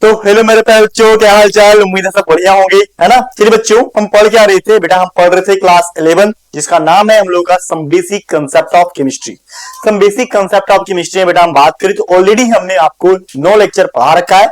तो हेलो मेरे प्यारे बच्चों, क्या हाल चाल। उम्मीद है सब बढ़िया होंगे, है ना। चलिए बच्चों, हम पढ़ क्या रहे थे बेटा। हम पढ़ रहे थे क्लास 11 जिसका नाम है हम लोग का some basic concept of chemistry. Some basic concept of chemistry में बेटा हम बात करें तो ऑलरेडी हमने आपको 9 लेक्चर पढ़ा रखा है।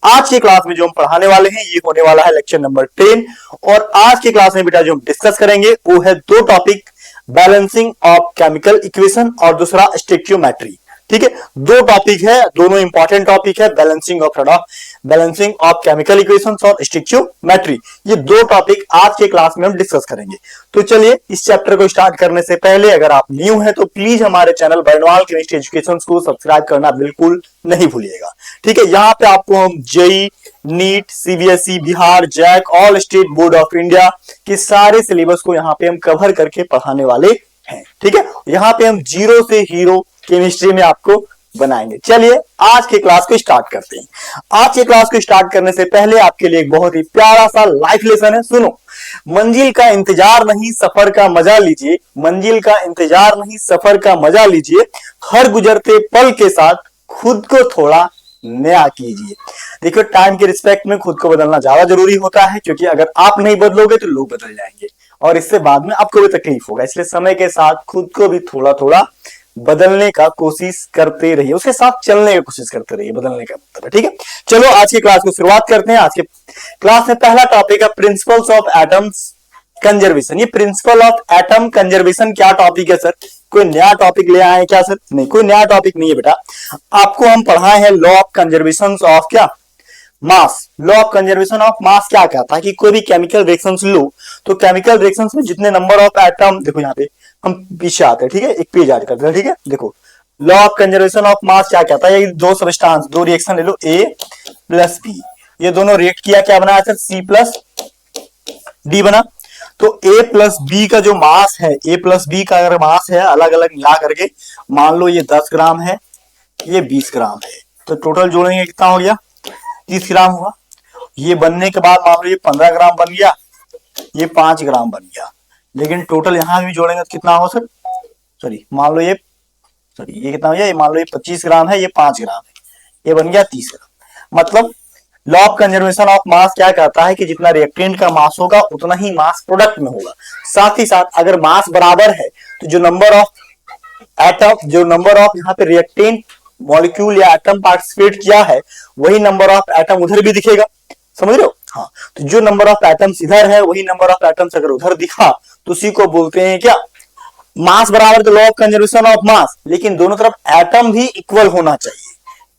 आज की क्लास में जो हम पढ़ाने वाले हैं ये होने वाला है लेक्चर नंबर 10। और आज की क्लास में बेटा जो हम डिस्कस करेंगे वो है दो topic, balancing of chemical equation और दूसरा स्टोइकियोमेट्री। ठीक है, दो टॉपिक है, दोनों इंपॉर्टेंट टॉपिक है, बैलेंसिंग ऑफ केमिकल इक्वेशंस और स्टोइकियोमेट्री। ये दो टॉपिक आज के क्लास में हम डिस्कस करेंगे। तो चलिए इस चैप्टर को स्टार्ट करने से पहले अगर आप न्यू हैं तो प्लीज हमारे चैनल बर्नवाल केमिस्ट्री एजुकेशन को सब्सक्राइब करना बिल्कुल नहीं भूलिएगा। ठीक है, यहाँ पे आपको हम JEE, NEET, CBSE, Bihar, JAC, all state board of India के सारे सिलेबस को यहाँ पे हम कवर करके पढ़ाने वाले हैं। ठीक है, यहाँ पे हम जीरो से हीरो केमिस्ट्री में आपको बनाएंगे। चलिए आज के क्लास को स्टार्ट करते हैं। आज के क्लास को स्टार्ट करने से पहले आपके लिए एक बहुत ही प्यारा सा लाइफ लेसन है, सुनो। मंजिल का इंतजार नहीं सफर का मजा लीजिए, मंजिल का इंतजार नहीं सफर का मजा लीजिए, हर गुजरते पल के साथ खुद को थोड़ा नया कीजिए। देखिए, टाइम के रिस्पेक्ट में खुद को बदलना ज्यादा जरूरी होता है, क्योंकि अगर आप नहीं बदलोगे तो लोग बदल जाएंगे और इससे बाद में आपको भी तकलीफ होगा। इसलिए समय के साथ खुद को भी थोड़ा थोड़ा बदलने का कोशिश करते रहिए, उसके साथ चलने की कोशिश करते रहिए, बदलने का मतलब है। ठीक है, चलो आज की क्लास को शुरुआत करते हैं। आज के क्लास में पहला टॉपिक है प्रिंसिपल्स ऑफ एटम्स कंजर्वेशन। ये प्रिंसिपल ऑफ एटम कंजर्वेशन क्या टॉपिक है सर? कोई नया टॉपिक ले आए क्या सर? नहीं, कोई नया टॉपिक नहीं है बेटा। आपको हम पढ़ाए हैं लॉ ऑफ कंजर्वेशन ऑफ क्या? Mass. Law of conservation of mass क्या कहता है कि कोई भी केमिकल रिएक्शंस लो तो केमिकल रिएक्शंस में जितने नंबर ऑफ एटम, देखो यहाँ पे हम पीछे आते हैं। ठीक है, एक पेज ऐड करते हैं। ठीक है, देखो law of conservation of mass क्या कहता है? ये दो सब्सटेंस, दो रिएक्शन ले लो, ए प्लस बी, ये दोनों रिएक्ट किया, क्या बना सर? सी प्लस डी बना। तो ए प्लस बी का जो मास है, ए प्लस बी का अगर मास है अलग अलग मिला करके, मान लो ये 10 ग्राम है, ये 20 ग्राम है, तो टोटल जोड़ेंगे कितना हो गया? 30 ग्राम हुआ। ये बनने के बाद मान लो ये 15 ग्राम बन गया, ये 5 ग्राम बन गया, लेकिन टोटल यहां भी जोड़ेंगे तो कितना हो सर? मान लो ये कितना हो गया? ये मान लो ये 25 ग्राम है, ये 5 ग्राम है, ये बन गया 30 ग्राम। मतलब law of conservation of mass क्या कहता है कि जितना रिएक्टेंट का मास होगा उतना ही मास प्रोडक्ट में होगा। साथ ही साथ अगर मास बराबर है तो जो नंबर ऑफ यहाँ पे रिएक्टेंट मॉलिक्यूल या एटम पार्टिसिपेट किया है वही नंबर ऑफ एटम उधर भी दिखेगा। समझ रहे हो? हाँ, तो जो नंबर ऑफ एटम्स इधर है वही नंबर ऑफ एटम्स अगर उधर दिखा तो उसी को बोलते हैं क्या? मास बराबर तो लॉ ऑफ कंजर्वेशन ऑफ मास, लेकिन दोनों तरफ एटम भी इक्वल होना चाहिए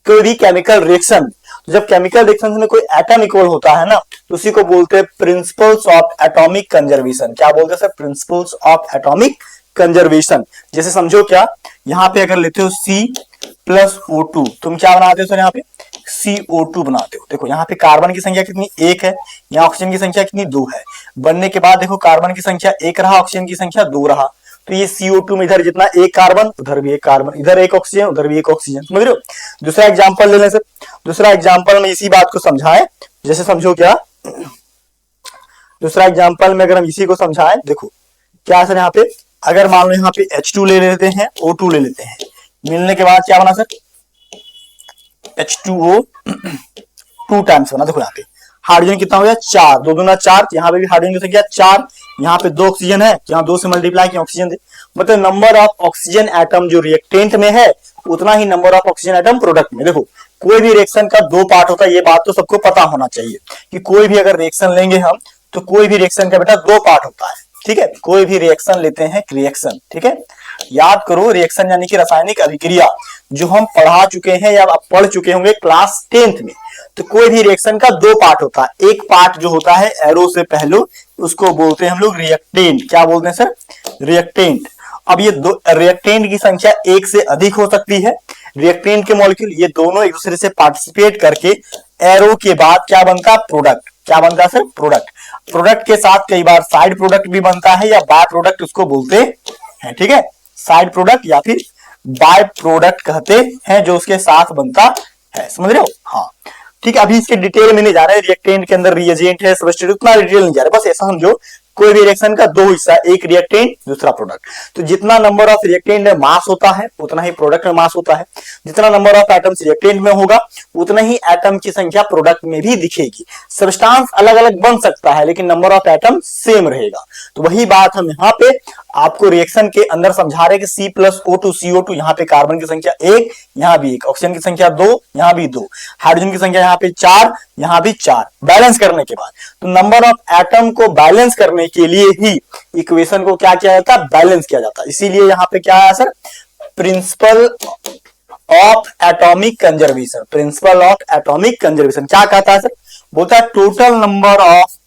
कोई भी केमिकल रिएक्शन। तो जब केमिकल रिएक्शन में कोई एटम इक्वल होता है ना तो उसी को बोलते हैं प्रिंसिपल्स ऑफ एटॉमिक कंजर्वेशन। क्या बोलते हैं sir? Principles of atomic conservation. जैसे समझो क्या, यहाँ पे अगर लेते हो C प्लस O2, तुम क्या बनाते हो सर? यहाँ पे CO2 बनाते हो। देखो यहाँ पे कार्बन की संख्या कितनी? 1 है, यहाँ ऑक्सीजन की संख्या कितनी? 2 है। बनने के बाद देखो कार्बन की संख्या 1 रहा, ऑक्सीजन की संख्या 2 रहा, तो ये CO2 में इधर जितना एक कार्बन उधर भी एक कार्बन, इधर एक ऑक्सीजन उधर भी एक ऑक्सीजन। समझ रहे हो? दूसरा एग्जांपल ले लें सर। दूसरा एग्जांपल में इसी बात को समझाएं। जैसे समझो क्या, दूसरा एग्जांपल में अगर हम इसी को समझाएं, देखो क्या सर, यहाँ पे अगर मान लो यहाँ पे H2 ले लेते हैं, O2 ले लेते हैं, मिलने के बाद क्या बना सर? H2O 2 टाइम्स बना। देखो यहाँ पे हाइड्रोजन कितना हो गया? 4, 2 दूना 4, यहाँ पे भी हाइड्रोजन की संख्या 4, यहाँ पे 2 ऑक्सीजन है, यहाँ 2 से मल्टीप्लाई किया ऑक्सीजन दे। मतलब नंबर ऑफ ऑक्सीजन एटम जो रिएक्टेंट में है उतना ही number of oxygen atom product में। देखो कोई भी रिएक्शन का 2 पार्ट होता है, ये बात तो सबको पता होना चाहिए कि कोई भी अगर रिएक्शन लेंगे हम तो कोई भी रिएक्शन का बेटा 2 पार्ट होता है। ठीक है, कोई भी रिएक्शन लेते हैं, रिएक्शन, ठीक है, याद करो रिएक्शन यानी कि रासायनिक अभिक्रिया, जो हम पढ़ा चुके हैं या आप पढ़ चुके होंगे क्लास 10th में। तो कोई भी रिएक्शन का 2 पार्ट होता है। एक पार्ट जो होता है एरो से पहले, उसको बोलते हैं हम लोग रिएक्टेंट। क्या बोलते हैं सर? रिएक्टेंट। अब ये दो रिएक्टेंट की संख्या 1 से अधिक हो सकती है। रिएक्टेंट के मॉलिक्यूल ये दोनों एक दूसरे से पार्टिसिपेट करके एरो के बाद क्या बनता है? प्रोडक्ट। क्या बनता है सर? प्रोडक्ट। प्रोडक्ट के साथ कई बार साइड प्रोडक्ट भी बनता है या बाय प्रोडक्ट उसको बोलते हैं। ठीक है, साइड प्रोडक्ट या फिर बाय प्रोडक्ट कहते हैं जो उसके साथ बनता है। समझ रहे हो? हाँ ठीक है, अभी इसके डिटेल में नहीं जा रहे। रिएक्टेंट के अंदर रिएजेंट है, सबस्टिट्यूट, उतना डिटेल नहीं जा रहा, बस ऐसा समझो कोई भी रिएक्शन का दो हिस्सा, एक रिएक्टेंट दूसरा प्रोडक्ट। तो जितना नंबर ऑफ रिएक्टेंट में मास होता है उतना ही प्रोडक्ट में मास होता है, जितना नंबर ऑफ एटम्स रिएक्टेंट में होगा उतना ही एटम की संख्या प्रोडक्ट में भी दिखेगी। सब्सटेंस अलग अलग बन सकता है लेकिन नंबर ऑफ एटम सेम रहेगा। तो वही बात हम यहाँ पे आपको रिएक्शन के अंदर समझा रहे कि C+O2 CO2, यहाँ पे कार्बन की संख्या 1, यहाँ भी 1, ऑक्सीजन की संख्या 2, यहाँ भी 2, हाइड्रोजन की संख्या यहाँ पे 4, यहाँ भी 4, बैलेंस करने के बाद। तो नंबर ऑफ एटम को बैलेंस करने के लिए ही इक्वेशन को क्या किया जाता है, बैलेंस किया जाता है। इसीलिए यहाँ पे क्या है sir, principle of atomic conservation. Principle of atomic conservation क्या कहता है सर, बोलता है total number of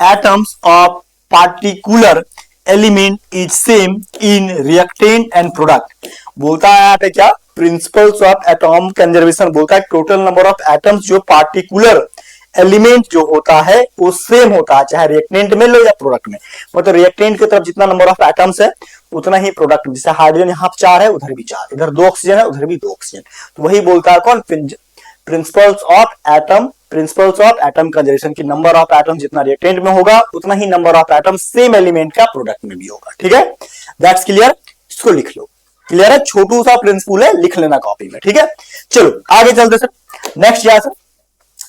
atoms of particular element is same in reactant and product. बोलता है यहाँ पे क्या, प्रिंसिपल्स ऑफ एटॉम कंजर्वेशन बोलता है टोटल नंबर ऑफ एटम्स जो पार्टिकुलर एलिमेंट जो होता है वो सेम होता है, चाहे रिएक्टेंट में लो या प्रोडक्ट में। मतलब रिएक्टेंट की तरफ जितना नंबर ऑफ एटम्स है उतना ही प्रोडक्ट में, जैसे हाइड्रोजन यहाँ 4 है उधर भी 4, इधर 2 ऑक्सीजन है उधर भी 2 ऑक्सीजन। तो वही बोलता है कौन, principles of atom, principles of atom conservation की नंबर ऑफ एटम जितना रिएक्टेंट में होगा उतना ही number of atom same element का प्रोडक्ट में भी होगा। ठीक है, दैट्स क्लियर, इसको लिख लो। क्लियर है, छोटू सा प्रिंसिपल है, लिख लेना कॉपी में। ठीक है, चलो आगे चलते सर। नेक्स्ट क्या सर,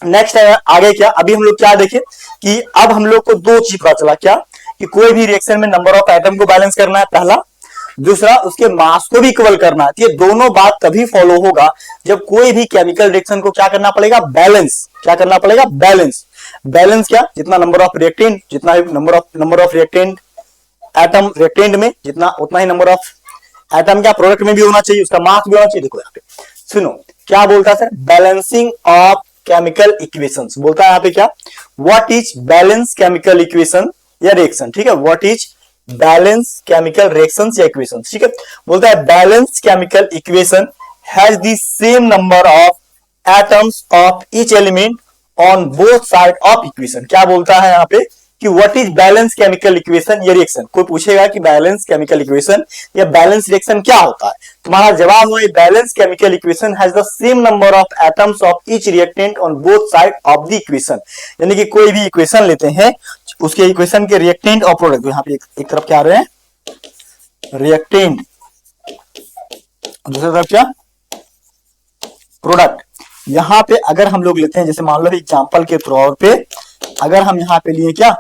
नेक्स्ट है आगे क्या, अभी हम लोग क्या देखें कि अब हम लोग को दो चीज पता चला, क्या कि कोई भी रिएक्शन में नंबर ऑफ एटम को बैलेंस करना है पहला, दूसरा उसके मास को भी इक्वल करना है। ये दोनों बात तभी फॉलो होगा जब कोई भी केमिकल रिएक्शन को क्या करना पड़ेगा, बैलेंस। क्या करना पड़ेगा, बैलेंस। बैलेंस क्या, जितना नंबर ऑफ रिएक्टेंट, जितना number of reactant atom reactant में जितना उतना ही नंबर ऑफ एटम क्या प्रोडक्ट में भी होना चाहिए, उसका मास भी होना चाहिए। देखो यहाँ पे सुनो क्या बोलता है sir, balancing of chemical equations. बोलता है यहाँ पे क्या, what is balance chemical equation या रिएक्शन। ठीक है, what is balance chemical reactions या इक्वेशंस। ठीक है, बोलता है balance chemical equation has the same number of atoms of each element on both side of equation. क्या बोलता है यहाँ पे कि what is balance chemical equation या रिएक्शन। कोई पूछेगा कि बैलेंस केमिकल इक्वेशन या बैलेंस रिएक्शन क्या होता है, तुम्हारा जवाब हो balance chemical equation has the same number of atoms of each reactant on both side of the equation. यानी कि कोई भी इक्वेशन लेते हैं उसके इक्वेशन के रिएक्टेंट और प्रोडक्ट, यहाँ पे एक तरफ क्या आ रहे हैं रिएक्टेंट, दूसरी तरफ क्या प्रोडक्ट। यहां पे अगर हम लोग लेते हैं, जैसे मान लो एग्जांपल के तौर पे अगर हम यहां पे लिए क्या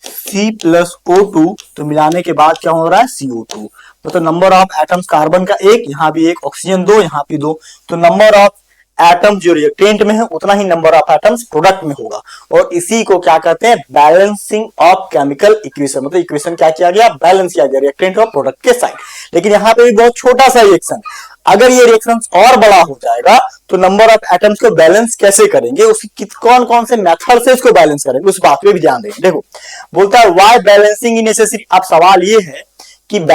C+O2, तो मिलाने के बाद क्या हो रहा है CO2। तो नंबर ऑफ एटम्स कार्बन का 1, यहाँ भी 1, ऑक्सीजन 2, यहाँ भी 2। तो नंबर ऑफ एटम जो रिएक्टेंट में है उतना ही नंबर ऑफ एटम्स प्रोडक्ट में होगा, और इसी को क्या कहते हैं, बैलेंसिंग ऑफ केमिकल इक्वेशन। मतलब इक्वेशन क्या किया गया, बैलेंस किया गया रिएक्टेंट और प्रोडक्ट के साइड। लेकिन यहाँ पे भी बहुत छोटा सा रिएक्शन, अगर ये रिएक्शन और बड़ा हो जाएगा तो नंबर ऑफ एटम्स को बैलेंस कैसे करेंगे, उसकी कौन कौन से मेथड से इसको बैलेंस करेंगे, उस बात पे भी ध्यान देंगे। देखो बोलता है व्हाई बैलेंसिंग इज नेसेसरी। अब सवाल ये है कि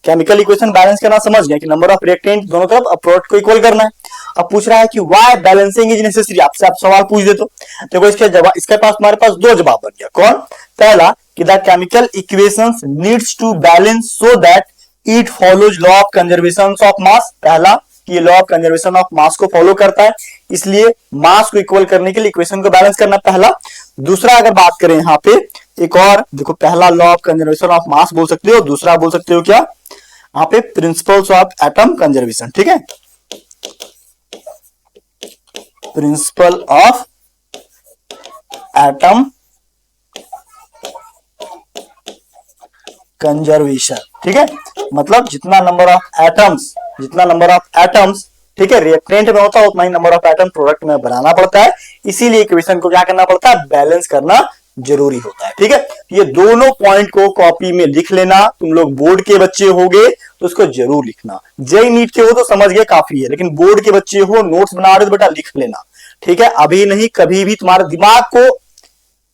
केमिकल इक्वेशन बैलेंस करना समझ गए कि नंबर ऑफ रिएक्टेंट दोनों तरफ प्रोडक्ट को इक्वल करना है। अब पूछ रहा है कि व्हाई बैलेंसिंग इज नेसेसरी, आपसे आप सवाल पूछ दे तो देखो इसके जवाब, इसके पास हमारे पास दो जवाब बन गया। कौन, पहला कि the chemical equations needs to balance so that it follows law of conservation of mass. पहला कि ये law of conservation of mass को फॉलो करता है, इसलिए मास को इक्वल करने के लिए इक्वेशन को बैलेंस करना पहला। दूसरा अगर बात करें यहाँ पे एक और, देखो पहला लॉ ऑफ कंजर्वेशन ऑफ मास बोल सकते हो, दूसरा बोल सकते हो क्या यहाँ पे प्रिंसिपल्स ऑफ एटम कंजर्वेशन। ठीक है, प्रिंसिपल ऑफ एटम कंजर्वेशन। ठीक है, मतलब जितना नंबर ऑफ एटम्स ठीक है रिएक्टेंट में होता है उतना ही नंबर ऑफ एटम प्रोडक्ट में बनाना पड़ता है, इसीलिए इक्वेशन को क्या करना पड़ता है, बैलेंस करना जरूरी होता है। ठीक है, ये दोनों पॉइंट को कॉपी में लिख लेना। तुम लोग बोर्ड के बच्चे होगे तो उसको जरूर लिखना, जेई नीट के हो तो समझ गए काफी है, लेकिन बोर्ड के बच्चे हो नोट्स बना रहे हो तो बेटा लिख लेना। ठीक है, अभी नहीं कभी भी तुम्हारे दिमाग को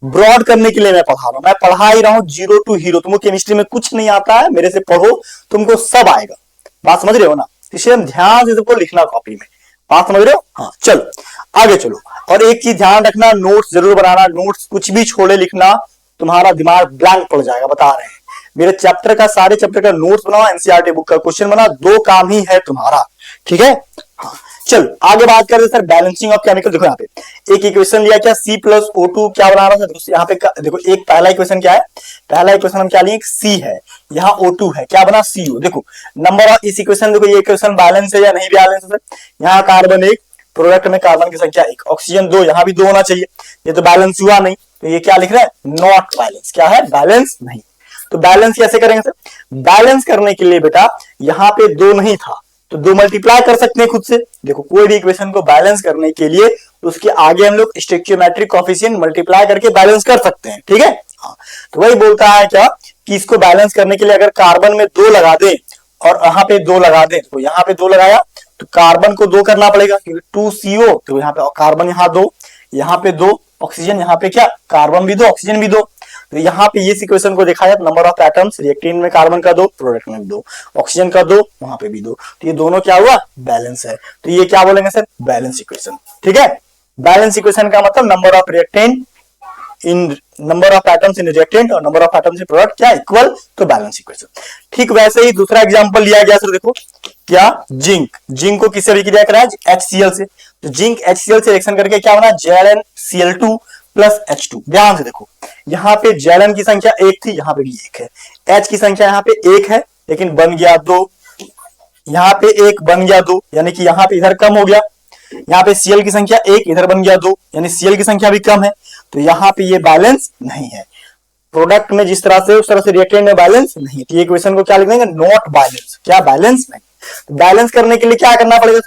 ब्रॉड करने के लिए मैं पढ़ा रहा हूं, मैं पढ़ा ही रहा हूं जीरो टू हीरो। तुमको केमिस्ट्री में कुछ नहीं आता है, मेरे से पढ़ो तुमको सब आएगा। बात समझ रहे हो ना, इसलिए हम ध्यान से सबको लिखना कॉपी में। बात समझ रहे हो, हाँ चलो आगे चलो। और एक चीज ध्यान रखना, नोट्स जरूर बनाना, नोट्स कुछ भी छोड़े लिखना, तुम्हारा दिमाग ब्लैंक पड़ जाएगा, बता रहे हैं। मेरे चैप्टर का सारे चैप्टर का नोट्स बनाओ, एनसीईआरटी बुक का क्वेश्चन बना, दो काम ही है तुम्हारा। ठीक है, हाँ चल आगे बात करते सर बैलेंसिंग ऑफ केमिकल। देखो यहाँ पे एक इक्वेशन लिया क्या C+O2 क्या बना रहा था यहाँ पे देखो एक पहला इक्वेशन क्या है, पहला इक्वेशन हम क्या लिए C है, यहाँ O2 है, क्या बना CO। देखो नंबर ऑफ इस इक्वेशन, देखो ये इक्वेशन बैलेंस है या नहीं बैलेंस है सर। यहाँ कार्बन 1, प्रोडक्ट में कार्बन की संख्या 1, ऑक्सीजन 2, यहाँ भी 2 होना चाहिए, ये तो बैलेंस हुआ नहीं, तो ये क्या लिख रहा है, नॉट बैलेंस। क्या है, बैलेंस नहीं। तो बैलेंस कैसे करेंगे सर, बैलेंस करने के लिए बेटा यहाँ पे 2 नहीं था तो 2 मल्टीप्लाई कर सकते हैं खुद से। देखो कोई भी इक्वेशन को बैलेंस करने के लिए उसके आगे हम लोग स्टोइकियोमेट्रिक कोएफिशिएंट मल्टीप्लाई करके बैलेंस कर सकते हैं, ठीक है। हाँ, तो वही बोलता है क्या कि इसको बैलेंस करने के लिए अगर कार्बन में 2 लगा दें और यहाँ पे 2 लगा दें, तो यहाँ पे 2 लगाया तो कार्बन को 2 करना पड़ेगा क्योंकि 2CO, तो यहाँ पे कार्बन यहाँ 2, यहाँ पे 2 ऑक्सीजन, यहाँ पे क्या कार्बन भी 2 ऑक्सीजन भी 2। तो यहाँ पे इस इक्वेशन को देखा जाए तो नंबर ऑफ एटम्स रिएक्टेंट में कार्बन का 2, प्रोडक्ट में 2, ऑक्सीजन का 2, वहां पे भी 2, तो ये दोनों क्या हुआ, बैलेंस है। तो ये क्या बोलेंगे सर, बैलेंस इक्वेशन, ठीक है। बैलेंस इक्वेशन का मतलब number of reactant in number of atoms in reactant और number of atoms in product क्या इक्वल, तो बैलेंस इक्वेशन। ठीक वैसे ही दूसरा एग्जांपल लिया गया सर, देखो क्या जिंक को किससे रिएक्ट कराया, HCl से। तो जिंक HCl से रिएक्शन करके क्या बना, ZnCl2 प्लस H2। ध्यान से देखो यहाँ पे Zn की संख्या 1 थी, यहाँ पे भी 1 है, H की संख्या यहाँ पे 1 है लेकिन बन गया 2, यहाँ पे 1 बन गया 2, यानी कि यहाँ पे इधर कम हो गया। यहाँ पे Cl की संख्या 1 इधर बन गया 2, यानी Cl की संख्या भी कम है, तो यहाँ पे ये बैलेंस नहीं है। प्रोडक्ट में जिस तरह से उस तरह से रिएक्टेंट में बैलेंस नहीं, तो ये इक्वेशन को क्या लिख देंगे, नॉट बैलेंस। क्या, बैलेंस नहीं। तो बैलेंस करने के लिए क्या करना पड़ेगा,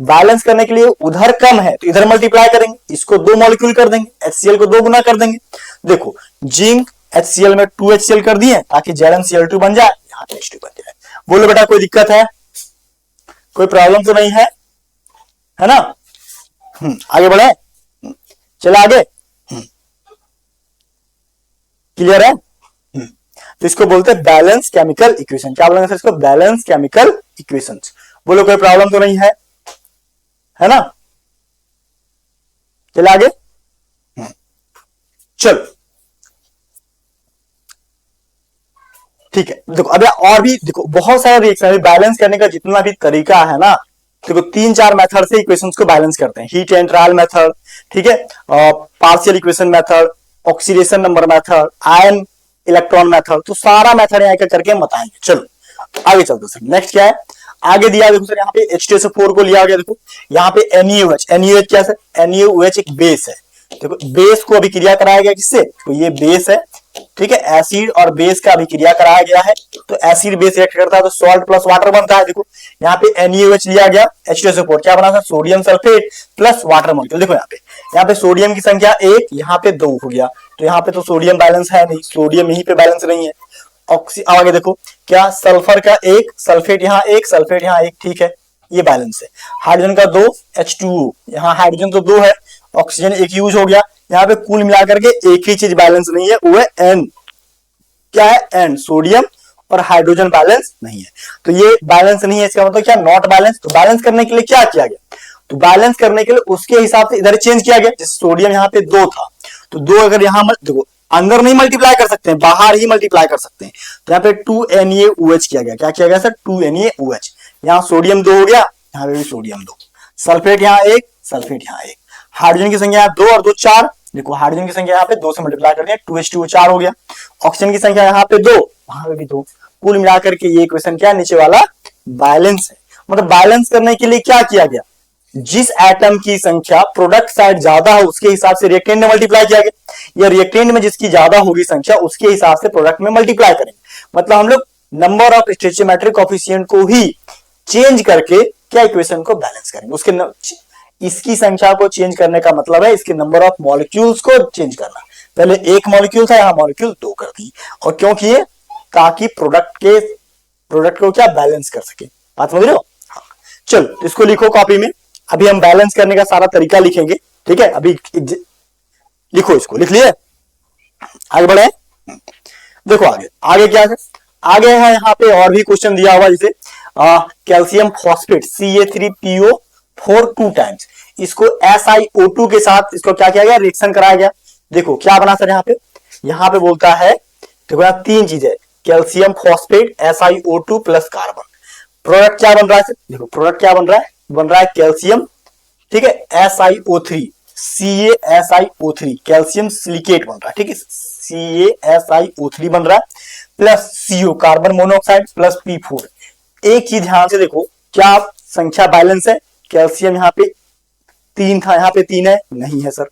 बैलेंस करने के लिए उधर कम है तो इधर मल्टीप्लाई करेंगे, इसको 2 मॉलिक्यूल कर देंगे, HCl को 2 गुना कर देंगे। देखो जिंक HCl में 2 HCl कर दिए ताकि ZnCl2 बन जाए, यहाँ पे H2 बन जाए। बोलो बेटा कोई दिक्कत है, कोई प्रॉब्लम तो नहीं है ना। आगे बढ़े, चले आगे, क्लियर है। तो इसको बोलते हैं बैलेंस केमिकल इक्वेशन। क्या बोलेंगे सर इसको, बैलेंस केमिकल इक्वेशंस। बोलो कोई प्रॉब्लम तो नहीं है ना। चले आगे, चलो ठीक है। देखो अब और भी देखो बहुत सारे रिएक्शन बैलेंस करने का जितना भी तरीका है ना, देखो 3-4 मेथड से इक्वेशंस को बैलेंस करते हैं। हीट एंड ट्रायल मेथड, ठीक है, partial equation method, oxidation number method, ion electron method, तो सारा मेथड यहाँ करके हम बताएंगे। चलो आगे चलते सर, नेक्स्ट क्या है, आगे दिया देखो सर यहाँ पे H2SO4 को लिया गया। देखो यहाँ पे NaOH क्या है, NaOH एक बेस है। देखो बेस को अभिक्रिया कराया गया किससे, तो ये बेस है, ठीक है, एसिड और बेस का अभिक्रिया कराया गया है, तो एसिड बेस रिएक्ट करता है तो सॉल्ट प्लस वाटर बनता है। देखो यहाँ पे NaOH लिया गया, H2SO4 क्या बना था, sodium sulphate plus water molecule. देखो यहाँ पे सोडियम की संख्या 1, यहाँ पे 2 हो गया, तो यहाँ पे तो सोडियम बैलेंस है नहीं, सोडियम यहीं पे बैलेंस नहीं है। आगे देखो क्या, सल्फर का 1, सल्फेट यहाँ 1, सल्फेट यहाँ 1, ठीक है, ये बैलेंस है। हाइड्रोजन का 2, H2O, यहाँ हाइड्रोजन तो 2 है, ऑक्सीजन 1 यूज हो गया। यहाँ पे कुल मिलाकर के एक ही चीज बैलेंस नहीं है, वो है N। क्या है, N, सोडियम और हाइड्रोजन बैलेंस नहीं है, तो ये बैलेंस नहीं है, इसका मतलब क्या, नॉट बैलेंस। तो बैलेंस करने के लिए क्या किया गया, तो बैलेंस करने के लिए उसके हिसाब से इधर चेंज किया गया। जैसे सोडियम यहाँ पे 2 था, तो 2 अगर यहाँ देखो अंदर नहीं मल्टीप्लाई कर सकते हैं, बाहर ही मल्टीप्लाई कर सकते हैं, तो यहाँ पे 2NaOH किया गया। क्या किया गया सर, 2NaOH। यहाँ सोडियम 2 हो गया, यहाँ पे भी सोडियम 2, सल्फेट यहाँ 1, सल्फेट यहाँ 1, हाइड्रोजन की संख्या 2 और 2 4। देखो हाइड्रोजन की संख्या यहाँ पे 2 से मल्टीप्लाई कर दिया, 2H2O 4 हो गया। ऑक्सीजन की संख्या यहाँ पे 2, वहां पे भी 2, कुल मिलाकर के ये इक्वेशन क्या, नीचे वाला बैलेंस है। मतलब बैलेंस करने के लिए क्या किया गया, जिस एटम की संख्या प्रोडक्ट साइड ज्यादा हो उसके हिसाब से रिएक्टेंट में मल्टीप्लाई किया गया, या रिएक्टेंट में जिसकी ज्यादा होगी संख्या उसके हिसाब से प्रोडक्ट में मल्टीप्लाई करेंगे। मतलब हम लोग नंबर ऑफ स्टोइकियोमेट्रिक कोएफिशिएंट को ही चेंज करके क्या इक्वेशन को बैलेंस करेंगे। उसके इसकी संख्या को चेंज करने का मतलब है इसके नंबर ऑफ मॉलिक्यूल्स को चेंज करना। पहले 1 मॉलिक्यूल था, यहाँ मॉलिक्यूल 2 कर दी, और क्यों किए, ताकि प्रोडक्ट को क्या बैलेंस कर सके। बात समझ रहे हो। हाँ। चलो इसको लिखो कॉपी में, अभी हम बैलेंस करने का सारा तरीका लिखेंगे, ठीक है। अभी लिखो, इसको लिख लिए, आगे बढ़े। देखो आगे क्या है, आगे है यहाँ पे और भी क्वेश्चन दिया हुआ, जैसे कैल्शियम फॉस्फेट CA3PO4 2 टाइम्स, इसको SiO2 के साथ इसको क्या किया गया, रिएक्शन कराया गया। देखो क्या बना सर यहाँ पे बोलता है, देखो यहाँ 3 चीजें, calcium phosphate SiO2 plus carbon. Product क्या बन रहा है, देखो प्रोडक्ट क्या बन रहा है, बन रहा है कैल्शियम, ठीक है, SiO3, CaSiO3, कैल्शियम सिलिकेट बन रहा है, ठीक है, CaSiO3 बन रहा है, plus CO carbon monoxide plus P4। एक चीज ध्यान से देखो, क्या संख्या बैलेंस है? कैल्शियम यहाँ पे 3 था, यहाँ पे 3 है, नहीं है सर।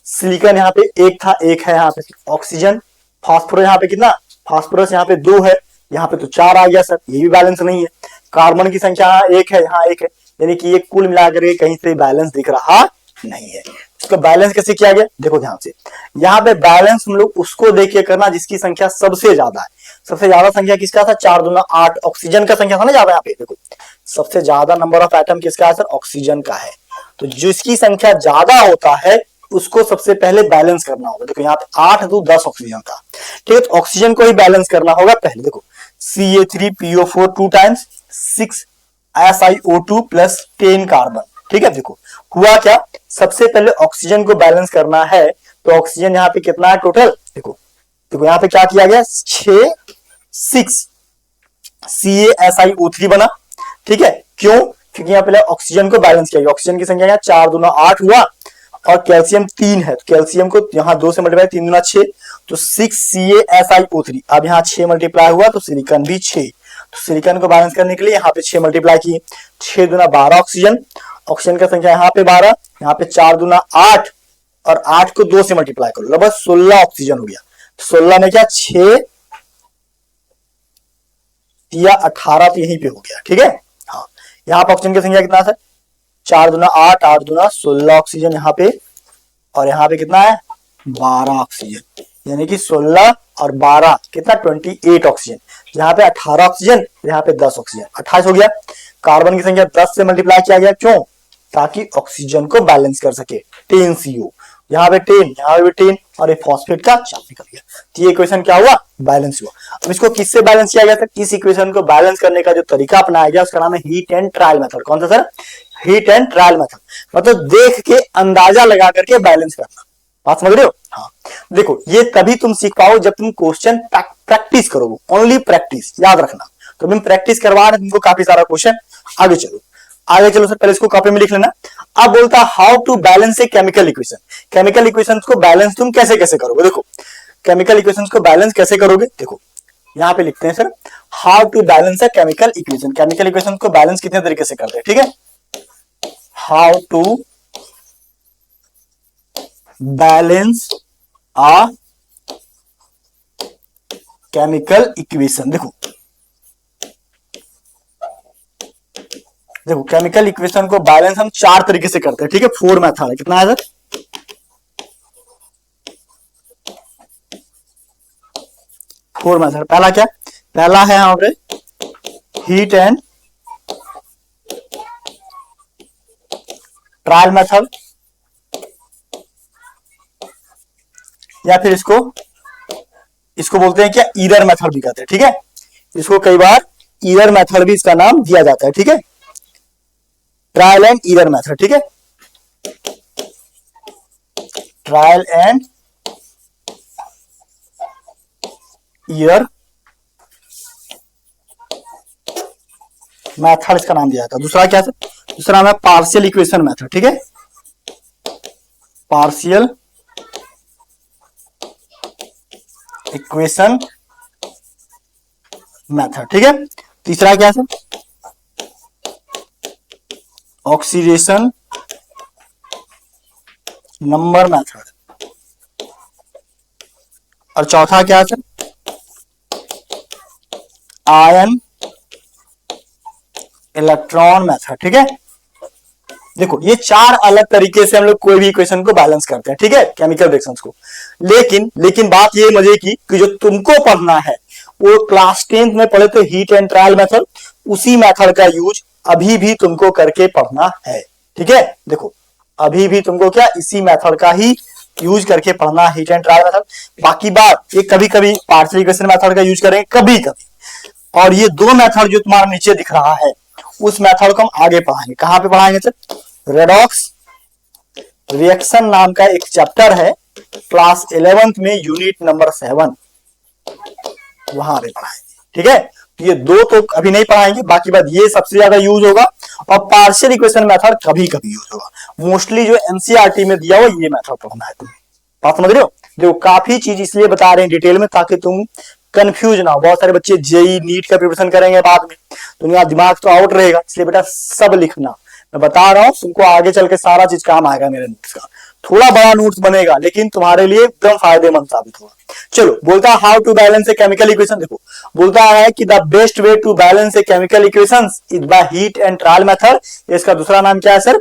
सिलिकॉन यहाँ पे 1 था, 1 है यहाँ पे। ऑक्सीजन, फास्फोरस यहाँ पे कितना? फास्फोरस यहाँ पे 2 है, यहाँ पे तो 4 आ गया सर, ये भी बैलेंस नहीं है। कार्बन की संख्या यहाँ 1 है, यहाँ 1 है, यानी कि ये कुल मिलाकर के कहीं से बैलेंस दिख रहा नहीं है। इसका बैलेंस कैसे किया गया? देखो ध्यान से, यहाँ पे बैलेंस हम लोग उसको देख के करना जिसकी संख्या सबसे ज्यादा है। सबसे ज्यादा संख्या किसका था? 4 दूना 8, ऑक्सीजन का संख्या था ना ज्यादा। यहाँ पे देखो सबसे ज्यादा नंबर ऑफ एटम किसका है सर? ऑक्सीजन का है। तो जिसकी संख्या ज्यादा होता है उसको सबसे पहले बैलेंस करना होगा। देखो यहाँ पे 8 तो 10 ऑक्सीजन था, ठीक है, तो ऑक्सीजन को ही बैलेंस करना होगा पहले। देखो Ca3PO4 2 times 6 SiO2 plus 10 carbon, ठीक है। देखो हुआ क्या, सबसे पहले ऑक्सीजन को बैलेंस करना है, तो ऑक्सीजन यहाँ पे कितना है टोटल? देखो देखो यहाँ पे क्या किया गया, 6 CaSiO3 बना, ठीक है। क्यों? क्योंकि यहाँ पहले ऑक्सीजन को बैलेंस किया गया। ऑक्सीजन की संख्या 4 दूना 8 हुआ, और कैल्शियम 3 है, तो कैल्शियम को यहाँ 2 से मल्टीप्लाई, 3 दूना 6, तो 6 CaSiO3। अब यहाँ 6 मल्टीप्लाई हुआ तो सिलिकॉन भी 6, तो सिलिकॉन को बैलेंस करने के लिए यहाँ पे 6 मल्टीप्लाई किए, 6 दूना 12 ऑक्सीजन, ऑक्सीजन का संख्या यहाँ पे 12, यहाँ पे 4 दूना 8, और 8 को 2 से मल्टीप्लाई करो, लगभग 16 ऑक्सीजन हो गया। तो 16 में क्या 6 या 18 तो यहीं पे हो गया, ठीक है। हाँ, यहाँ पे ऑक्सीजन की संख्या कितना है? 4 दूना 8, 8 दूना 16 ऑक्सीजन यहाँ पे, और यहाँ पे कितना है 12 ऑक्सीजन, यानी कि 16 और 12 कितना 28 ऑक्सीजन। यहाँ पे 18 ऑक्सीजन, यहाँ पे 10 ऑक्सीजन, 28 हो गया। कार्बन की संख्या 10 से मल्टीप्लाई किया गया, क्यों? ताकि ऑक्सीजन को बैलेंस कर सके। 10 CO, यहाँ पे 10, यहाँ पे 10, और ये फॉस्फेट का 4 निकल गया। तो ये इक्वेशन क्या हुआ? बैलेंस हुआ। अब इसको किससे बैलेंस किया गया था? इस इक्वेशन को बैलेंस करने का जो तरीका अपनाया गया उसका नाम है हीट एंड ट्रायल मेथड। कौन सा sir? Heat and trial method, मतलब देख के अंदाजा लगा करके बैलेंस करना। बात समझ रहे हो? हाँ, देखो ये तभी तुम सीख पाओ जब तुम क्वेश्चन प्रैक्टिस करोगे, ओनली प्रैक्टिस, याद रखना। तो हम प्रैक्टिस करवा रहे हैं तुमको काफी सारा क्वेश्चन। आगे चलो, आगे चलो सर, पहले इसको कॉपी में लिख लेना। अब बोलता how to balance a chemical equation. Chemical equation को बैलेंस तुम कैसे कैसे करोगे? देखो केमिकल इक्वेशन को बैलेंस कैसे करोगे, देखो यहाँ पे लिखते हैं sir, how to balance a chemical equation. Chemical equation को बैलेंस कितने तरीके से करते हैं, ठीक है। How to balance a chemical equation. देखो देखो केमिकल इक्वेशन को बैलेंस हम 4 तरीके से करते हैं, ठीक है। 4 मेथड है। कितना है सर? 4 मेथड। पहला क्या? पहला है यहाँ पे हीट एंड ट्रायल मेथड, या फिर इसको बोलते हैं क्या, ईरर मेथड भी कहते हैं, ठीक है। इसको कई बार ईरर मेथड भी इसका नाम दिया जाता है, ठीक है। ट्रायल एंड ईरर मेथड, ठीक है। ट्रायल एंड ईरर मेथड इसका नाम दिया जाता है। दूसरा क्या है? दूसरा नाम है पार्शियल इक्वेशन मेथड, ठीक है। पार्शियल इक्वेशन मेथड, ठीक है। तीसरा क्या है? ऑक्सीडेशन नंबर मेथड, और चौथा क्या है? आयन इलेक्ट्रॉन मेथड, ठीक है। देखो ये 4 अलग तरीके से हम लोग कोई भी इक्वेशन को बैलेंस करते हैं, ठीक है, केमिकल रिएक्शंस को। लेकिन बात ये मजे की कि जो तुमको पढ़ना है वो क्लास 10th में पढ़े थे हीट एंड ट्रायल मेथड, उसी मेथड का यूज अभी भी तुमको करके पढ़ना है, ठीक है। देखो अभी भी तुमको क्या इसी मेथड का ही यूज करके पढ़ना, हीट एंड ट्रायल मेथड। बाकी बात ये कभी कभी पार्शियल इक्वेशन मेथड का यूज करेंगे कभी कभी, और ये 2 मेथड जो तुम्हारा नीचे दिख रहा है उस मेथड को हम आगे पढ़ाएंगे। कहां पे पढ़ाएंगे सर? रेडॉक्स रिएक्शन नाम का एक चैप्टर है क्लास 11th में यूनिट नंबर 7, वहां पे पढ़ाएंगे, ठीक है। तो ये दो तो अभी नहीं पढ़ाएंगे, बाकी बात ये सबसे ज्यादा यूज होगा और पार्शियल इक्वेशन मेथड कभी कभी यूज होगा। मोस्टली जो एनसीईआरटी में दिया हो ये मेथड पढ़ना है तुम्हें। बात समझ रहे हो? देखो काफी चीज इसलिए बता रहे हैं डिटेल में ताकि तुम कंफ्यूज ना हो। बहुत सारे बच्चे जेई नीट का प्रिपरेशन करेंगे बाद में, तो उनका दिमाग तो आउट रहेगा, इसलिए बेटा सब लिखना। मैं बता रहा हूं तुमको आगे चल के सारा चीज काम आएगा मेरे नोट्स का। थोड़ा बड़ा नोट्स बनेगा लेकिन तुम्हारे लिए एकदम फायदेमंद साबित होगा। चलो, बोलता है how to balance a chemical equation. देखो बोलता है कि the best way to balance a chemical equation is by hit and trial method. इसका दूसरा नाम क्या है sir?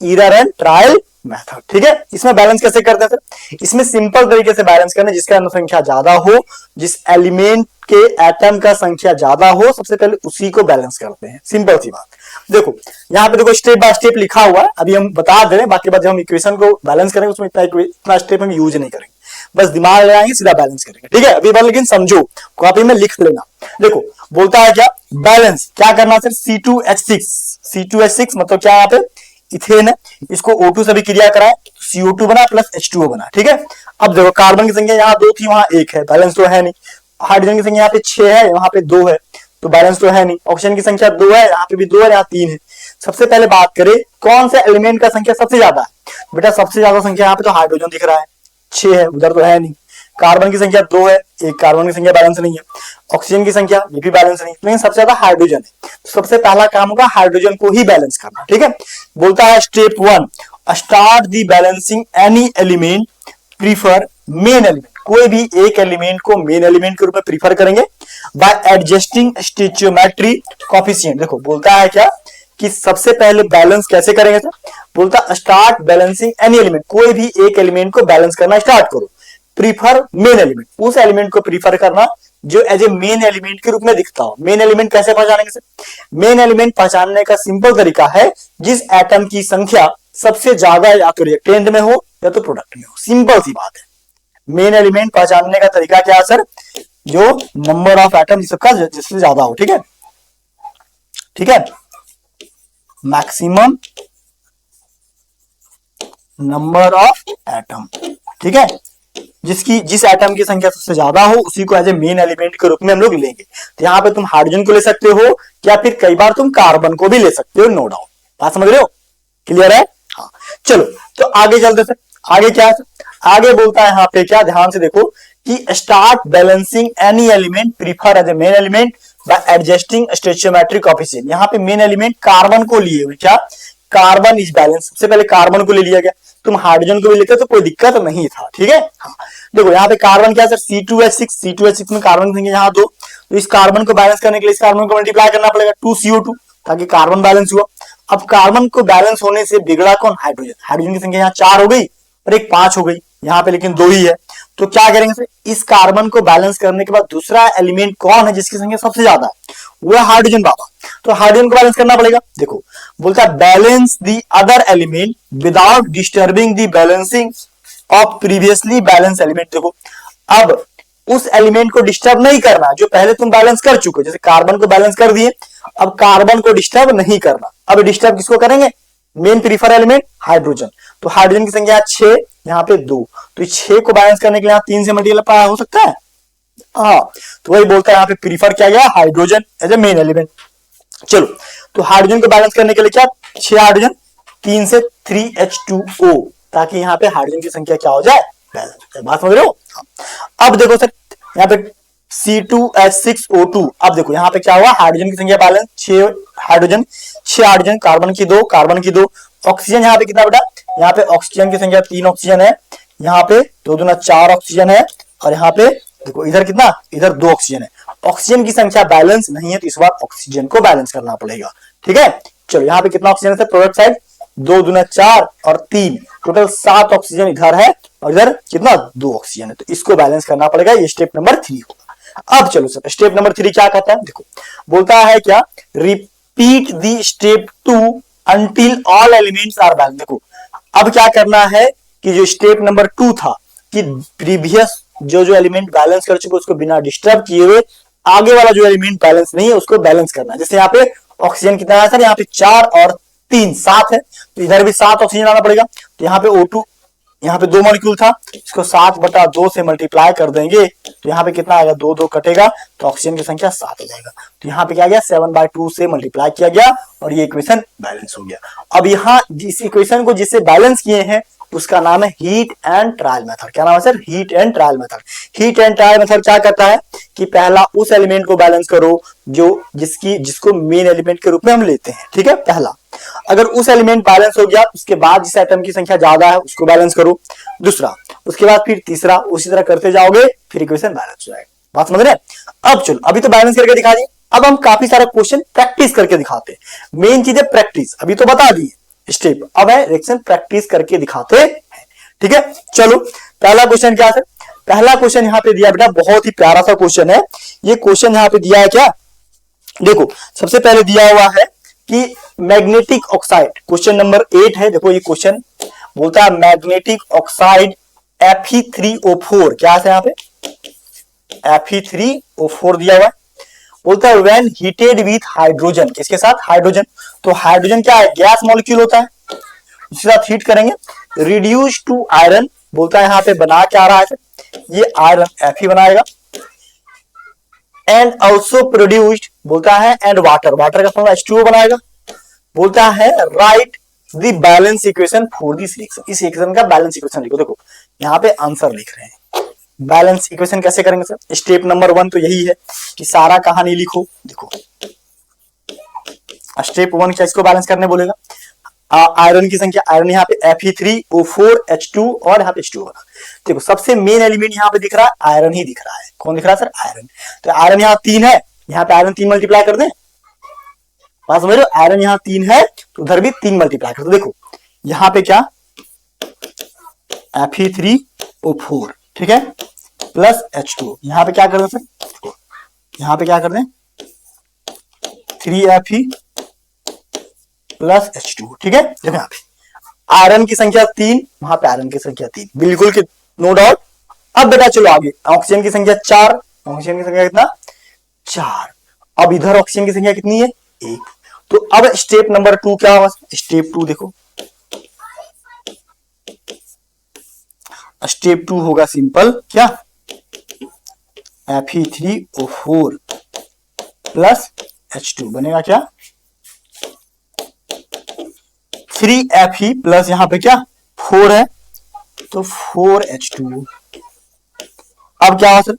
Error and trial method. ठीक है, इसमें बैलेंस कैसे करते हैं सर? इसमें सिंपल तरीके से बैलेंस करना, जिसका संख्या ज्यादा हो, जिस एलिमेंट के एटम का संख्या ज्यादा हो, सबसे पहले उसी को बैलेंस करते हैं। सिंपल सी बात। देखो यहाँ पे देखो स्टेप बाय स्टेप लिखा हुआ है, अभी हम बता दे रहे हैं, बाकी बात जब हम इक्वेशन को बैलेंस करेंगे उसमें इतना स्टेप हम यूज नहीं करेंगे, बस दिमाग लगाएंगे सीधा बैलेंस करेंगे। ठीक है, अभी बार लेकिन समझो, कॉपी में लिख लेना। देखो बोलता है क्या? बैलेंस क्या करना सर? C2H6। C2H6 मतलब क्या? यहाँ पे इथेन है, इसको O2 से भी क्रिया कराए, CO2 बना प्लस H2O बना। ठीक है, अब देखो कार्बन की संख्या यहाँ 2 थी, वहां 1 है, बैलेंस तो है नहीं। हाइड्रोजन की संख्या यहाँ पे 6 है, वहां पे 2 है, तो बैलेंस तो है नहीं। ऑक्सीजन की संख्या 2 है, यहाँ पे भी 2 है, यहाँ 3 है। सबसे पहले बात करें कौन से एलिमेंट का संख्या सबसे ज्यादा है? बेटा सबसे ज्यादा संख्या यहाँ पे तो हाइड्रोजन दिख रहा है, 6 है, उधर तो है नहीं। कार्बन की संख्या 2 है, एक कार्बन की संख्या बैलेंस नहीं है। ऑक्सीजन की संख्या ये भी बैलेंस नहीं, लेकिन सबसे ज्यादा हाइड्रोजन है। तो सबसे पहला काम होगा हाइड्रोजन को ही बैलेंस करना। ठीक है, बोलता है step 1 start the balancing any element prefer main element. कोई भी एक एलिमेंट को मेन एलिमेंट के रूप में प्रीफर करेंगे बाय एडजस्टिंग स्टोइचियोमेट्री कोएफिशिएंट। देखो बोलता है क्या कि सबसे पहले बैलेंस कैसे करेंगे सर? बोलता स्टार्ट बैलेंसिंग एनी एलिमेंट, कोई भी एक एलिमेंट को बैलेंस करना स्टार्ट करो। प्रीफर मेन एलिमेंट, उस एलिमेंट को प्रीफर करना जो एज ए मेन एलिमेंट के रूप में दिखता हो। मेन एलिमेंट कैसे पहचानेंगे सर? मेन एलिमेंट पहचानने का सिंपल तरीका है जिस एटम की संख्या सबसे ज्यादा या तो रिएक्टेंट में हो या तो प्रोडक्ट में हो। सिंपल सी बात है। मेन एलिमेंट पहचानने का तरीका क्या है सर? जो नंबर ऑफ एटम सबका जिससे ज्यादा हो। ठीक है, ठीक है, मैक्सिमम नंबर ऑफ एटम। ठीक है, जिस एटम की संख्या सबसे ज्यादा हो उसी को एज ए मेन एलिमेंट के रूप में हम लोग लेंगे। तो यहाँ पे तुम हाइड्रोजन को ले सकते हो या फिर कई बार तुम कार्बन को भी ले सकते हो, नो डाउट। बात समझ रहे हो? क्लियर है? हाँ, चलो तो आगे चलते सर। आगे क्या है? आगे बोलता है यहाँ पे क्या, ध्यान से देखो कि start balancing any element prefer as a main element by adjusting stoichiometry coefficient. यहाँ पे मेन एलिमेंट कार्बन को लिए हुए, क्या कार्बन इज बैलेंस, सबसे पहले कार्बन को ले लिया गया। तुम हाइड्रोजन को भी लेते तो कोई दिक्कत नहीं था। ठीक है, हाँ देखो यहाँ पे कार्बन क्या सर? C2H6। C2H6 में कार्बन की संख्या यहाँ 2, तो इस कार्बन को बैलेंस करने के लिए इस कार्बन को मल्टीप्लाई करना पड़ेगा 2CO2 ताकि कार्बन बैलेंस हुआ। अब कार्बन को बैलेंस होने से बिगड़ा कौन? हाइड्रोजन। हाइड्रोजन की संख्या यहाँ 4 हो गई और एक 5 हो गई, यहाँ पे लेकिन 2 ही है। तो क्या करेंगे सर? इस कार्बन को बैलेंस करने के बाद दूसरा एलिमेंट कौन है जिसकी संख्या सबसे ज्यादा है? वो है हाइड्रोजन बाबा। तो हाइड्रोजन को बैलेंस करना पड़ेगा। देखो बोलता है balance the other element without disturbing the balancing of previously balance element. देखो अब उस एलिमेंट को डिस्टर्ब नहीं करना जो पहले तुम बैलेंस कर चुके हो। जैसे कार्बन को बैलेंस कर दिए, अब कार्बन को डिस्टर्ब नहीं करना। अब डिस्टर्ब किसको करेंगे? Main prefer element hydrogen. तो हाइड्रोजन की संख्या 6, यहाँ पे 2, तो 6 को बैलेंस करने के लिए यहाँ 3 से मल्टीप्लाई हो सकता है। हाँ, तो वही बोलता है यहाँ पे प्रीफर किया गया hydrogen as a main element. चलो तो हाइड्रोजन को बैलेंस करने के लिए क्या? 6 हाइड्रोजन, 3 से 3H2O, ताकि यहाँ पे हाइड्रोजन की संख्या क्या हो जाए? बैलेंस। बात समझ रहे हो? अब देखो सर यहाँ पे C2H6O2। अब देखो यहाँ पे क्या हुआ? हाइड्रोजन की संख्या बैलेंस, 6 हाइड्रोजन, 6 हाइड्रोजन, कार्बन की 2, कार्बन की 2। ऑक्सीजन यहाँ पे कितना बेटा? यहाँ पे ऑक्सीजन की संख्या 3 ऑक्सीजन है, यहाँ पे 2 दूना 4 ऑक्सीजन है, और यहाँ पे देखो इधर कितना? इधर 2 ऑक्सीजन है। ऑक्सीजन की संख्या बैलेंस नहीं है तो इस बार ऑक्सीजन को बैलेंस करना पड़ेगा। ठीक है, चलो यहाँ पे कितना ऑक्सीजन है? प्रोडक्ट साइड 2 दूना 4 और 3, टोटल 7 ऑक्सीजन इधर है और इधर कितना? 2 ऑक्सीजन है, तो इसको बैलेंस करना पड़ेगा। ये स्टेप नंबर 3 होगा। अब चलो सर स्टेप नंबर 3 क्या कहता है? देखो बोलता है क्या? Repeat the step 2 until all elements are balance. देखो अब क्या करना है कि जो स्टेप नंबर 2 था कि प्रीवियस जो एलिमेंट बैलेंस कर चुके उसको बिना डिस्टर्ब किए हुए आगे वाला जो एलिमेंट बैलेंस नहीं है उसको बैलेंस करना है। जैसे यहाँ पे ऑक्सीजन कितना है सर? यहाँ पे 4 और 3 7 है, तो इधर भी 7 ऑक्सीजन आना पड़ेगा। तो यहाँ पे O2 यहाँ पे 2 मॉलिक्यूल था, इसको 7/2 से मल्टीप्लाई कर देंगे तो यहाँ पे कितना आएगा, 2 2 कटेगा तो ऑक्सीजन की संख्या 7 हो जाएगा। तो यहाँ पे क्या गया, 7/2 से मल्टीप्लाई किया गया और ये इक्वेशन बैलेंस हो गया। अब यहाँ जिस इक्वेशन को जिससे बैलेंस किए हैं उसका नाम है हीट एंड ट्रायल मेथड। क्या नाम है sir, heat and trial method. Heat and trial method क्या करता है कि पहला उस एलिमेंट को बैलेंस करो जो जिसको मेन एलिमेंट के रूप में हम लेते हैं, ठीक है। पहला अगर उस एलिमेंट बैलेंस हो गया उसके बाद जिस एटम की संख्या ज्यादा है उसको बैलेंस करो, दूसरा, उसके बाद फिर तीसरा, उसी तरह करते जाओगे फिर इक्वेशन बैलेंस हो जाएगा। बात समझ रहे हैं। अब चलो, अभी तो बैलेंस करके दिखा दिए, अब हम काफी सारा क्वेश्चन प्रैक्टिस करके दिखाते हैं। मेन चीज है प्रैक्टिस, अभी तो बता दिए स्टेप, अब है रिएक्शन प्रैक्टिस करके दिखाते हैं, ठीक है। चलो पहला क्वेश्चन क्या है, पहला क्वेश्चन यहाँ पे दिया बेटा, बहुत ही प्यारा सा क्वेश्चन है। ये क्वेश्चन यहाँ पे दिया है क्या, देखो सबसे पहले दिया हुआ है कि मैग्नेटिक ऑक्साइड, क्वेश्चन नंबर 8 है। देखो ये क्वेश्चन बोलता है मैग्नेटिक ऑक्साइड Fe3O4, क्या है यहाँ पे Fe3O4 दिया हुआ है। बोलता है व्हेन हीटेड विथ हाइड्रोजन, किसके साथ, हाइड्रोजन। तो हाइड्रोजन क्या है, गैस मॉलिक्यूल होता है, उसके साथ हीट करेंगे, रिड्यूस टू आयरन। बोलता है यहाँ पे बना क्या रहा है, ये आयरन Fe बनाएगा। एंड ऑल्सो प्रोड्यूस्ड, बोलता है एंड वाटर, वाटर का फॉर्मूला H2O बनाएगा। बोलता है right the balance equation for this reaction, इस इक्वेशन का बैलेंस इक्वेशन लिखो। देखो यहाँ पे आंसर लिख रहे हैं, बैलेंस इक्वेशन कैसे करेंगे सर। स्टेप नंबर 1 तो यही है कि सारा कहानी लिखो। देखो स्टेप 1 क्या, इसको बैलेंस करने बोलेगा। आयरन की संख्या, आयरन यहाँ पे Fe3O4 H2 और यहाँ पे H2O। देखो सबसे मेन एलिमेंट यहाँ पे दिख रहा है, आयरन ही दिख रहा है। कौन दिख रहा है सर, आयरन। तो आयरन यहाँ 3 है, यहाँ पे आयरन 3 मल्टीप्लाई कर दें, बात समझ रहे हो। आयरन यहाँ 3 है तो उधर भी 3 मल्टीप्लाई कर दो। देखो यहाँ पे क्या, Fe3O4, ठीक है, प्लस H2। यहाँ पे क्या कर दें सर, यहाँ पे क्या कर दें 3Fe प्लस H2, ठीक है। देखो यहाँ पे आयरन की संख्या 3, वहां पे आयरन की संख्या 3, बिल्कुल नो डाउट। अब बेटा चलो आगे, ऑक्सीजन की संख्या 4, ऑक्सीजन की संख्या कितना 4। अब इधर ऑक्सीजन की संख्या कितनी है 1। तो अब स्टेप नंबर 2 क्या होगा, स्टेप 2 देखो, स्टेप 2 होगा सिंपल, क्या Fe3O4 प्लस H2 बनेगा क्या 3Fe प्लस यहाँ पे क्या 4 है तो 4H2। अब क्या होगा सर,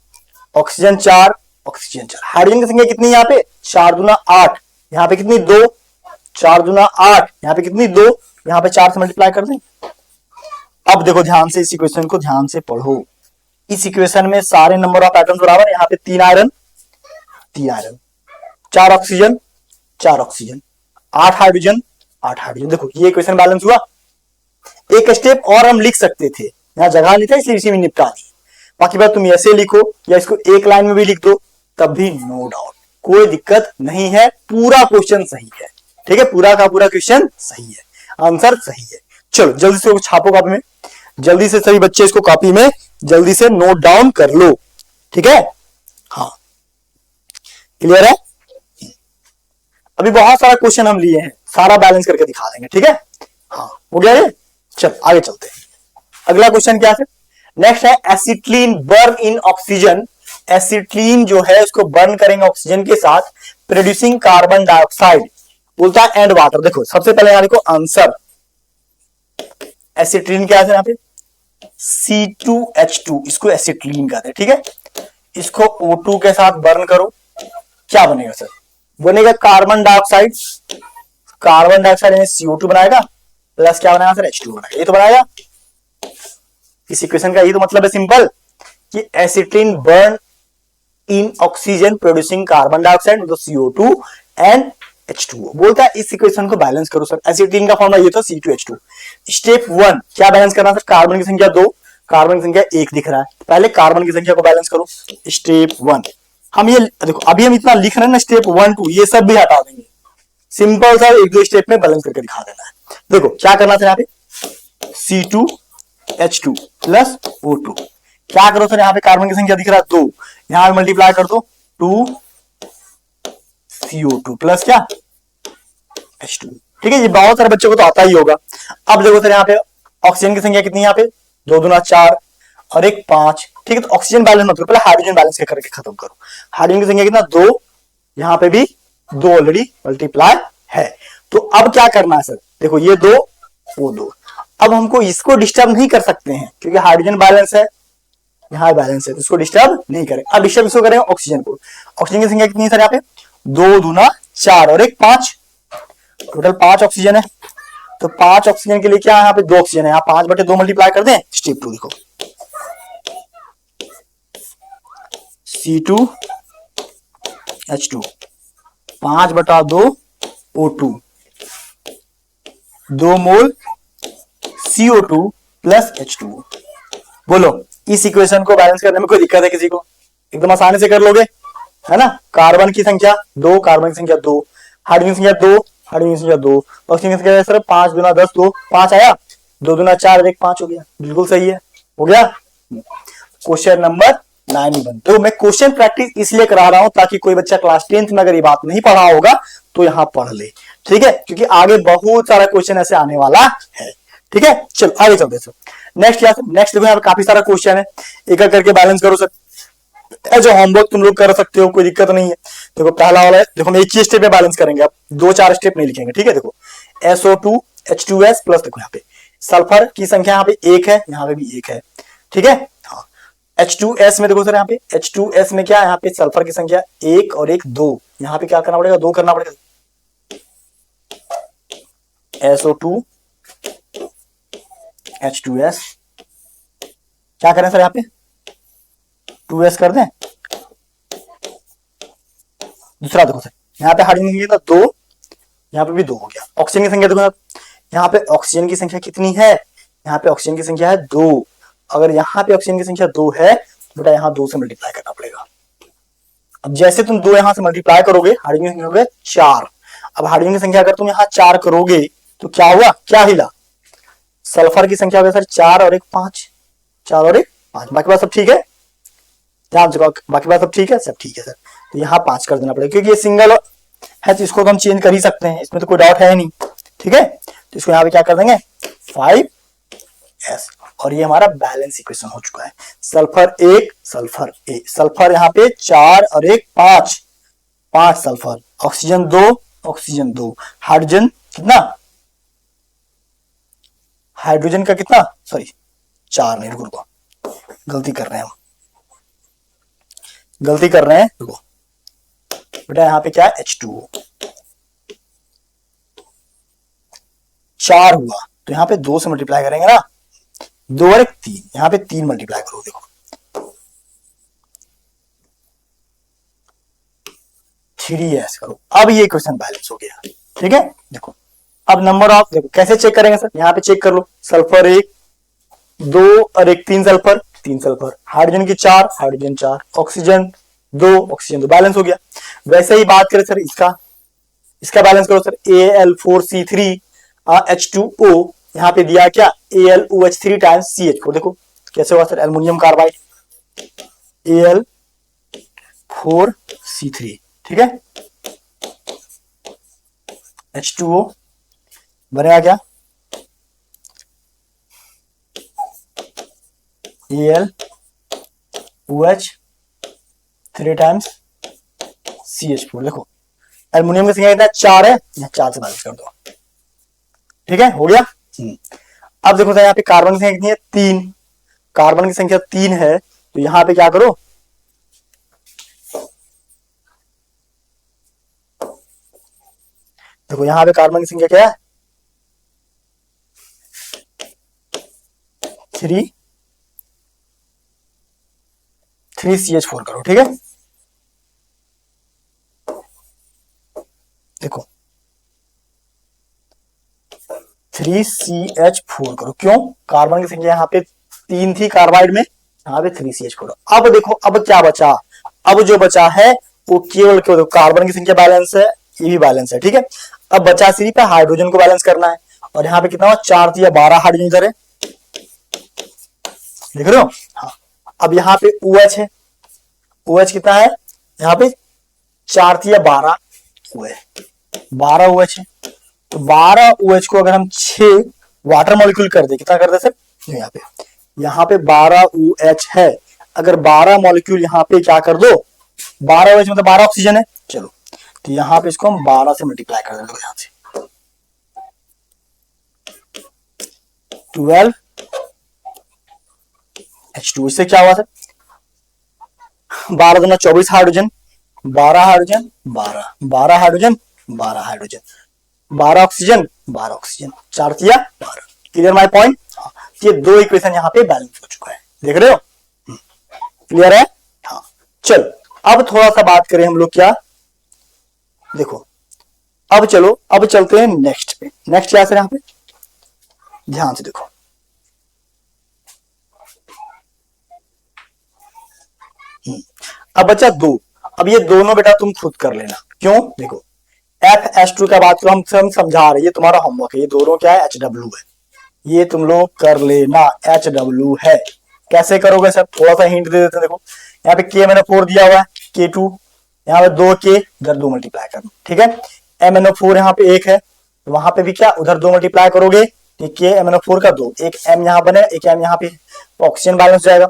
ऑक्सीजन 4, ऑक्सीजन 4, हाइड्रोजन की संख्या कितनी है यहाँ पे 4 दूना 8, यहाँ पे कितनी 2, 4 दूना 8, यहाँ पे कितनी 2, यहाँ पे 4 से मल्टीप्लाई कर दें। अब देखो ध्यान से इस इक्वेशन को ध्यान से पढ़ो। इस इक्वेशन में सारे नंबर ऑफ एटम्स बराबर, यहाँ पे 3 iron 4 oxygen 4 oxygen, 8 hydrogen 8 hydrogen. देखो ये इक्वेशन बैलेंस हुआ। एक स्टेप और हम लिख सकते थे, यहाँ जगह नहीं था इसलिए इसी में निपटा दी। बाकी बात तुम ऐसे लिखो या इसको एक लाइन में भी लिख दो तब भी नो डाउट, कोई दिक्कत नहीं है। पूरा क्वेश्चन सही है, ठीक है, पूरा का पूरा क्वेश्चन सही है, आंसर सही है। चलो जल्दी से छापो कॉपी में, जल्दी से सभी बच्चे इसको कॉपी में जल्दी से नोट डाउन कर लो, ठीक है। हाँ क्लियर है। अभी बहुत सारा क्वेश्चन हम लिए हैं, सारा बैलेंस करके दिखा देंगे, ठीक है। हाँ हो गया ये, चल आगे चलते हैं। अगला क्वेश्चन क्या है, नेक्स्ट है एसिटिलीन बर्न इन ऑक्सीजन। एसिटिलीन जो है उसको बर्न करेंगे ऑक्सीजन के साथ, प्रोड्यूसिंग कार्बन डाइऑक्साइड। बोलता है एंड वाटर। देखो सबसे पहले यहाँ देखो आंसर, एसिटिलीन क्या है यहाँ पे C2H2, इसको एसिटिलीन कहते हैं, ठीक है। इसको O2 के साथ बर्न करो, क्या बनेगा सर, बनेगा कार्बन डाइऑक्साइड। कार्बन डाइऑक्साइड यानी CO2 बनाएगा, प्लस क्या बनाएगा सर H2 बनाएगा, ये तो बनाएगा। इस इक्वेशन का ये तो मतलब है सिंपल कि एसिटिलीन बर्न इन ऑक्सीजन प्रोड्यूसिंग कार्बन डाइऑक्साइड मतलब CO2 एंड H2O। बोलता है इस इक्वेशन को बैलेंस करो सर। एसिटिलीन का फॉर्मूला ये था C2H2। स्टेप 1 क्या बैलेंस करना सर, कार्बन की संख्या 2, कार्बन की संख्या 1 दिख रहा है, पहले कार्बन की संख्या को बैलेंस करो। स्टेप 1 हम ये देखो, अभी हम इतना लिख रहे हैं ना, स्टेप 1 2 ये सब भी हटा देंगे, सिंपल सा एक दो स्टेप में बैलेंस करके दिखा देना है। देखो क्या करना था यहाँ पे C2H2 प्लस O2, क्या करो सर, यहाँ पे कार्बन की संख्या दिख रहा है 2, यहाँ पे मल्टीप्लाई कर दो 2 CO2 प्लस क्या H2, ठीक है। ये बहुत सारे बच्चों को तो आता ही होगा। अब देखो सर यहाँ पे ऑक्सीजन की संख्या कितनी है यहाँ पे 2 दूना 4 और 1 5। ठीक है, तो ऑक्सीजन बैलेंस मत करो, पहले हाइड्रोजन बैलेंस करके खत्म करो। हाइड्रोजन की संख्या कितना 2, यहाँ पे भी 2 ऑलरेडी मल्टीप्लाई है। तो अब क्या करना है सर, देखो ये 2 वो 2, अब हमको इसको डिस्टर्ब नहीं कर सकते हैं क्योंकि हाइड्रोजन बैलेंस है, यहाँ बैलेंस है, तो इसको डिस्टर्ब नहीं करें। अब डिस्टर्ब इसको करेंगे ऑक्सीजन को। ऑक्सीजन की संख्या कितनी है सर यहाँ पे 2 दूना 4 और 1 5, टोटल 5 ऑक्सीजन है। तो 5 ऑक्सीजन के लिए क्या है, यहाँ पे 2 ऑक्सीजन है, यहाँ 5/2 मल्टीप्लाई कर दें। स्टेप 2 देखो C2H2 5/2 O2, 2 मोल CO2 प्लस H2O। बोलो इस इक्वेशन को बैलेंस करने में कोई दिक्कत है किसी को? एकदम आसानी से कर लोगे, है ना। कार्बन की संख्या 2, कार्बन की संख्या 2, हाइड्रोजन की संख्या 2, हाइड्रोजन की संख्या 2, ऑक्सीजन की संख्या सर 5 दूना 10 2 5 आया, 2 दूना 4 1 5 हो गया। बिल्कुल सही है, हो गया। क्वेश्चन नंबर 9 तो मैं क्वेश्चन प्रैक्टिस इसलिए करा रहा हूं ताकि कोई बच्चा क्लास 10th में अगर ये बात नहीं पढ़ा होगा तो यहां पढ़ ले, ठीक है, क्योंकि आगे बहुत सारा क्वेश्चन ऐसे आने वाला है। ठीक है, चलो आगे चलते हैं। नेक्स्ट यार, नेक्स्ट देखो यहाँ पे काफी सारा क्वेश्चन है, एक एक करके बैलेंस करो सर। जो होमवर्क तुम लोग कर सकते हो, कोई दिक्कत नहीं है। देखो पहला वाला है, देखो हम एक ही स्टेप में बैलेंस करेंगे, अब 2-4 स्टेप नहीं लिखेंगे। ठीक है, देखो SO2H2S प्लस, देखो यहाँ पे सल्फर की संख्या यहाँ पे 1 है, यहाँ पे भी 1 है। ठीक है, हाँ। H2S में देखो सर, यहाँ पे H2S में क्या है, यहाँ पे सल्फर की संख्या 1 और 1 2, यहाँ पे क्या करना पड़ेगा 2 करना पड़ेगा। SO2H2S क्या करें सर, यहाँ पे 2S कर दें। दूसरा देखो सर, यहाँ पे हाइड्रोजन की संख्या 2, यहाँ पे भी 2 हो गया। ऑक्सीजन की संख्या देखो, यहाँ पे ऑक्सीजन की संख्या कितनी है, यहाँ पे ऑक्सीजन की संख्या है 2। अगर यहाँ पे ऑक्सीजन की संख्या 2 है बेटा, यहाँ 2 से मल्टीप्लाई करना पड़ेगा। अब जैसे तुम 2 यहाँ से मल्टीप्लाई करोगे, हाइड्रोजन की संख्या हो गया 4। अब हाइड्रोजन की संख्या अगर तुम यहाँ 4 करोगे तो क्या हुआ, क्या हिला, सल्फर की संख्या हो गया सर 4 और 1 5, 4 और 1 5। बाकी बात सब ठीक है, ध्यान से, बाकी बात सब ठीक है, सब ठीक है सर। तो यहाँ 5 कर देना पड़ेगा क्योंकि ये सिंगल है तो इसको तो हम चेंज कर ही सकते हैं, इसमें तो कोई डाउट है नहीं। ठीक है, तो इसको यहाँ पे क्या कर देंगे 5S, और ये हमारा बैलेंस इक्वेशन हो चुका है। सल्फर 1 सल्फर 1, सल्फर यहाँ पे 4 और 1 5, 5 सल्फर, ऑक्सीजन 2 ऑक्सीजन 2, हाइड्रोजन कितना, हाइड्रोजन का कितना, सॉरी 4 नहीं, रुको गलती कर रहे हैं हम, गलती कर रहे हैं, रुको बेटा, यहाँ पे क्या है H2O 4 हुआ, तो यहाँ पे 2 से मल्टीप्लाई करेंगे ना, 2 और 1 3, यहाँ पे 3 मल्टीप्लाई करो, देखो 3S करो। अब ये क्वेश्चन बैलेंस हो गया। ठीक है, देखो अब नंबर ऑफ, देखो कैसे चेक करेंगे सर, यहाँ पे चेक कर लो, सल्फर 1 2 और 1 3 सल्फर 3 सल्फर, हाइड्रोजन की 4 हाइड्रोजन 4, ऑक्सीजन 2 ऑक्सीजन 2, बैलेंस हो गया। वैसे ही बात करें सर इसका, इसका बैलेंस करो सर, Al4C3H2O, यहाँ पे दिया क्या AlOH3 टाइम्स CH4, देखो कैसे होगा सर, एल्युमिनियम कार्बाइड Al4C3, ठीक है, H2O बनेगा क्या AlOH3 टाइम्स CH4। देखो एल्युमिनियम की संख्या कितना 4 है, यहाँ 4 से बैलेंस कर दो। ठीक है, हो गया। अब देखो यहाँ पे कार्बन की संख्या कितनी है 3, कार्बन की संख्या 3 है, तो यहाँ पे क्या करो, देखो यहाँ पे कार्बन की संख्या क्या है 3CH4 करो। ठीक है, देखो 3CH4 करो, क्यों, कार्बन की संख्या यहाँ पे 3 थी कार्बाइड में, यहाँ पे 3CH4। अब देखो अब क्या बचा, अब जो बचा है वो केवल क्यों, कार्बन की संख्या बैलेंस है, ये भी बैलेंस है। ठीक है, अब बचा सिर्फ हाइड्रोजन को बैलेंस करना है, और यहाँ पे कितना हुआ 4 या 12 हाइड्रोजन इधर है, देख रहे हो। हाँ, अब यहाँ पे OH है, OH कितना है, यहाँ पे 4 या 12 हुए, 12 OH है, तो 12 OH को अगर हम 6 वाटर मॉलिक्यूल कर दे, कितना कर दे सर, यहाँ पे यहाँ पे 12 OH है, अगर 12 मॉलिक्यूल यहाँ पे क्या कर दो, 12 OH मतलब 12 ऑक्सीजन है, चलो तो यहाँ पे इसको हम 12 से मल्टीप्लाई कर देंगे, यहाँ से 12 H2, इससे क्या हुआ सर, 12 दूना 24 hydrogen, 12 hydrogen 12, 12 hydrogen 12 hydrogen, 12 oxygen 12 oxygen, 4 किया 12। Clear my point? हाँ, ये दो इक्वेशन यहाँ पे बैलेंस हो चुका है, देख रहे हो? क्लियर है? हाँ, चलो अब थोड़ा सा बात करें हम लोग, क्या देखो, अब चलो अब चलते हैं नेक्स्ट पे। नेक्स्ट क्या सर, यहाँ पे ध्यान से देखो, अब बचा दो, अब ये दोनों बेटा तुम खुद कर लेना, क्यों? देखो FH2 का बात करो, हम समझा रहे, ये तुम्हारा होमवर्क है, ये दोनों क्या है, HW है, ये तुम लोग कर लेना, HW है। कैसे करोगे सर, थोड़ा सा हिंट दे देते हैं, देखो यहाँ पे KMnO4 दिया हुआ है, K2, यहाँ पे 2K, इधर 2 मल्टीप्लाई करना, ठीक है। MnO4 यहाँ पे 1 है, तो वहां पे भी क्या, उधर 2 मल्टीप्लाई करोगे, KMnO4 का 2, एक M यहाँ बने, एक M यहाँ पे, ऑक्सीजन बैलेंस हो जाएगा,